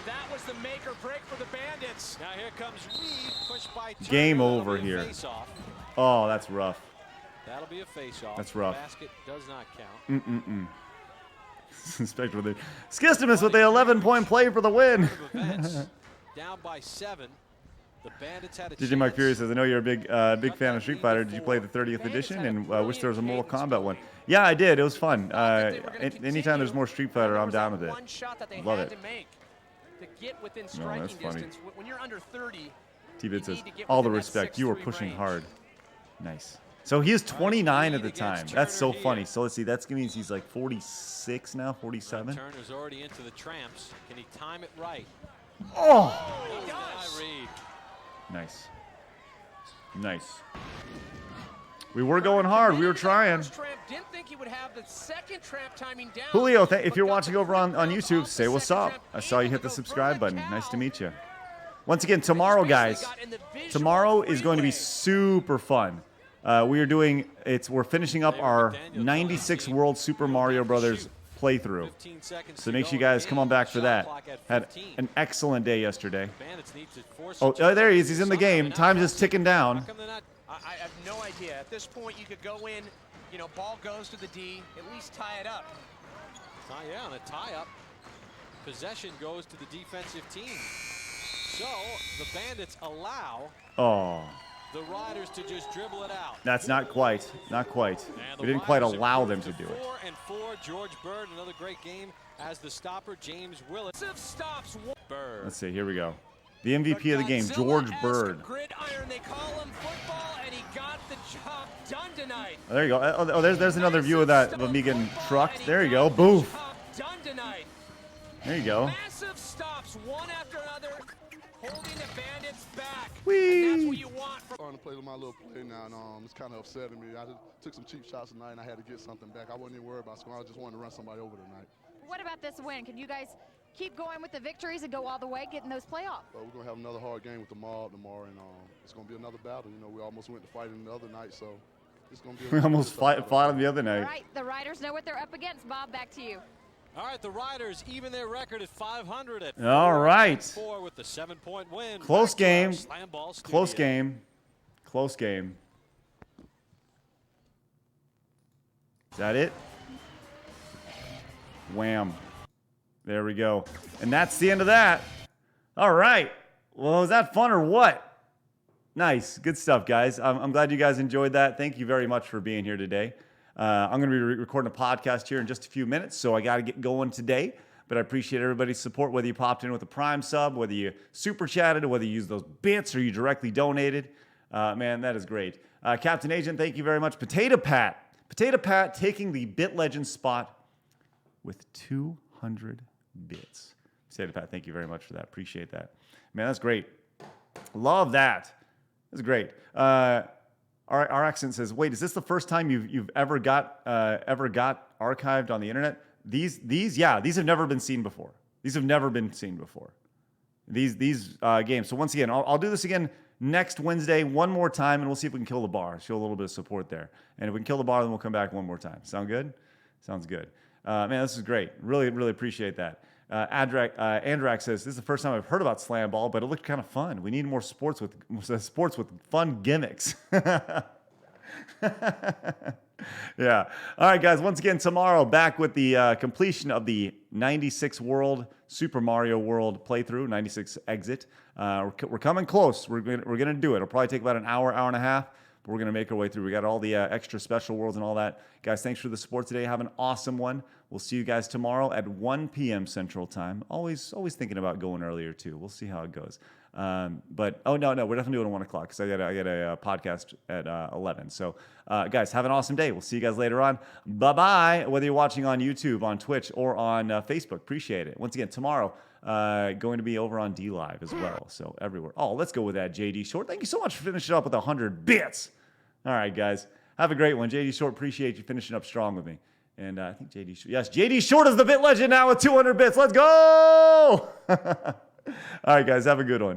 that was the make or break for the Bandits. Now here comes Reed, pushed by Turner. Game That'll over be a here. face-off. Oh, that's rough. That'll be a face-off. That's rough. Basket does not count. Spectre with it. Skistimus with the 11-point play for the win. Events, down by 7. The Bandits had a DJ Mike chance. Fury says, I know you're a big fan of Street Fighter. Did you play the 30th edition? And wish there was a Mortal Kombat one. Yeah, I did. It was fun. Anytime there's more Street Fighter, I'm down with it. Love it. To get within No, that's striking funny. distance. When you're under 30, T-Bit you says, need to get all the within that respect. You were 6'3" pushing range. hard. Nice. So he is 29 at the Against time. That's so Turner funny. here. So let's see. That means he's like 46 now, 47. Turner's already into the tramps. Can he time it right? Oh! He does. Reed. Nice. Nice. We were going hard. We were trying. Didn't think he would have the second trap timing down. Julio, if you're watching over on YouTube, say what's up. I saw you hit the subscribe button. Nice to meet you. Once again, tomorrow, guys. Tomorrow is going to be super fun. We're finishing up our 96 World Super Mario Brothers playthrough. 15 seconds So to make go sure you in the guys come game. on back for Shot that. clock at Had 15. an excellent day yesterday. Bandits need to force Oh, each other there he is. to He's in the something. game. Now Time's that's just ticking down. How come they're not- I have no idea. At this point, you could go in, ball goes to the D, at least tie it up. Yeah, on a tie-up. Possession goes to the defensive team. So the Bandits allow Oh, the Riders to just dribble it out. that's not quite. Not quite. And We the didn't quite Riders allow them improve to do it. 4-4. George Bird, another great game as the stopper. James Willis. Stops Bird. Let's see. Here we go. The MVP of the game, George Bird. Gridiron, they call him football, and he got the job done tonight. Oh, there you go. Oh, there's another view of that of me getting trucked. There you go. Boof. Done tonight. There you go. Massive stops, one after another, holding the Bandits back. Whee! And that's what you want from Starting to play with my little play now, and it's kind of upsetting me. I just took some cheap shots tonight, and I had to get something back. I wasn't even worried about scoring. I just wanted to run somebody over tonight. What about this win? Can you guys keep going with the victories and go all the way, getting those playoffs? But we're going to have another hard game with the Mob tomorrow, and it's going to be another battle. We almost went to fighting the other night, so it's going to be We almost fought him the other All night. right, the Riders know what they're up against. Bob, back to you. All right, the Riders even their record at 500 at All right. 4 with the 7-point win. Close Back to our game. SlamBall Close studio. game. Close game. Is that it? Wham. There we go. And that's the end of that. All right. Well, was that fun or what? Nice. Good stuff, guys. I'm glad you guys enjoyed that. Thank you very much for being here today. I'm going to be recording a podcast here in just a few minutes, so I got to get going today. But I appreciate everybody's support, whether you popped in with a Prime sub, whether you super chatted, or whether you used those bits or you directly donated. Man, that is great. Captain Agent, thank you very much. Potato Pat taking the Bit Legend spot with 200 bits. Potato Pat, thank you very much for that. Appreciate that. Man, that's great. Love that. That's great. Our accent says, "Wait, is this the first time you've ever got archived on the internet?" These have never been seen before. These have never been seen before. These games. So once again, I'll do this again next Wednesday one more time, and we'll see if we can kill the bar. Show a little bit of support there. And if we can kill the bar, then we'll come back one more time. Sound good? Sounds good. Man, this is great. Really, really appreciate that. Andrak says, this is the first time I've heard about SlamBall, but it looked kind of fun. We need more sports with fun gimmicks. Yeah. All right, guys. Once again, tomorrow, back with the completion of the 96 World Super Mario World playthrough, 96 exit. We're coming close. We're gonna do it. It'll probably take about an hour and a half, but we're gonna make our way through. We got all the extra special worlds and all that. Guys, thanks for the support today. Have an awesome one. We'll see you guys tomorrow at 1 p.m. Central Time. Always thinking about going earlier too. We'll see how it goes. But no, we're definitely doing 1 o'clock because I got a podcast at 11. So guys, have an awesome day. We'll see you guys later on. Bye-bye. Whether you're watching on YouTube, on Twitch, or on Facebook, appreciate it. Once again, tomorrow, going to be over on D Live as well. So everywhere. Oh, let's go with that, JD Short. Thank you so much for finishing up with 100 bits. All right, guys. Have a great one. JD Short, appreciate you finishing up strong with me. And I think JD Short, yes, JD Short is the bit legend now with 200 bits. Let's go! All right, guys, have a good one.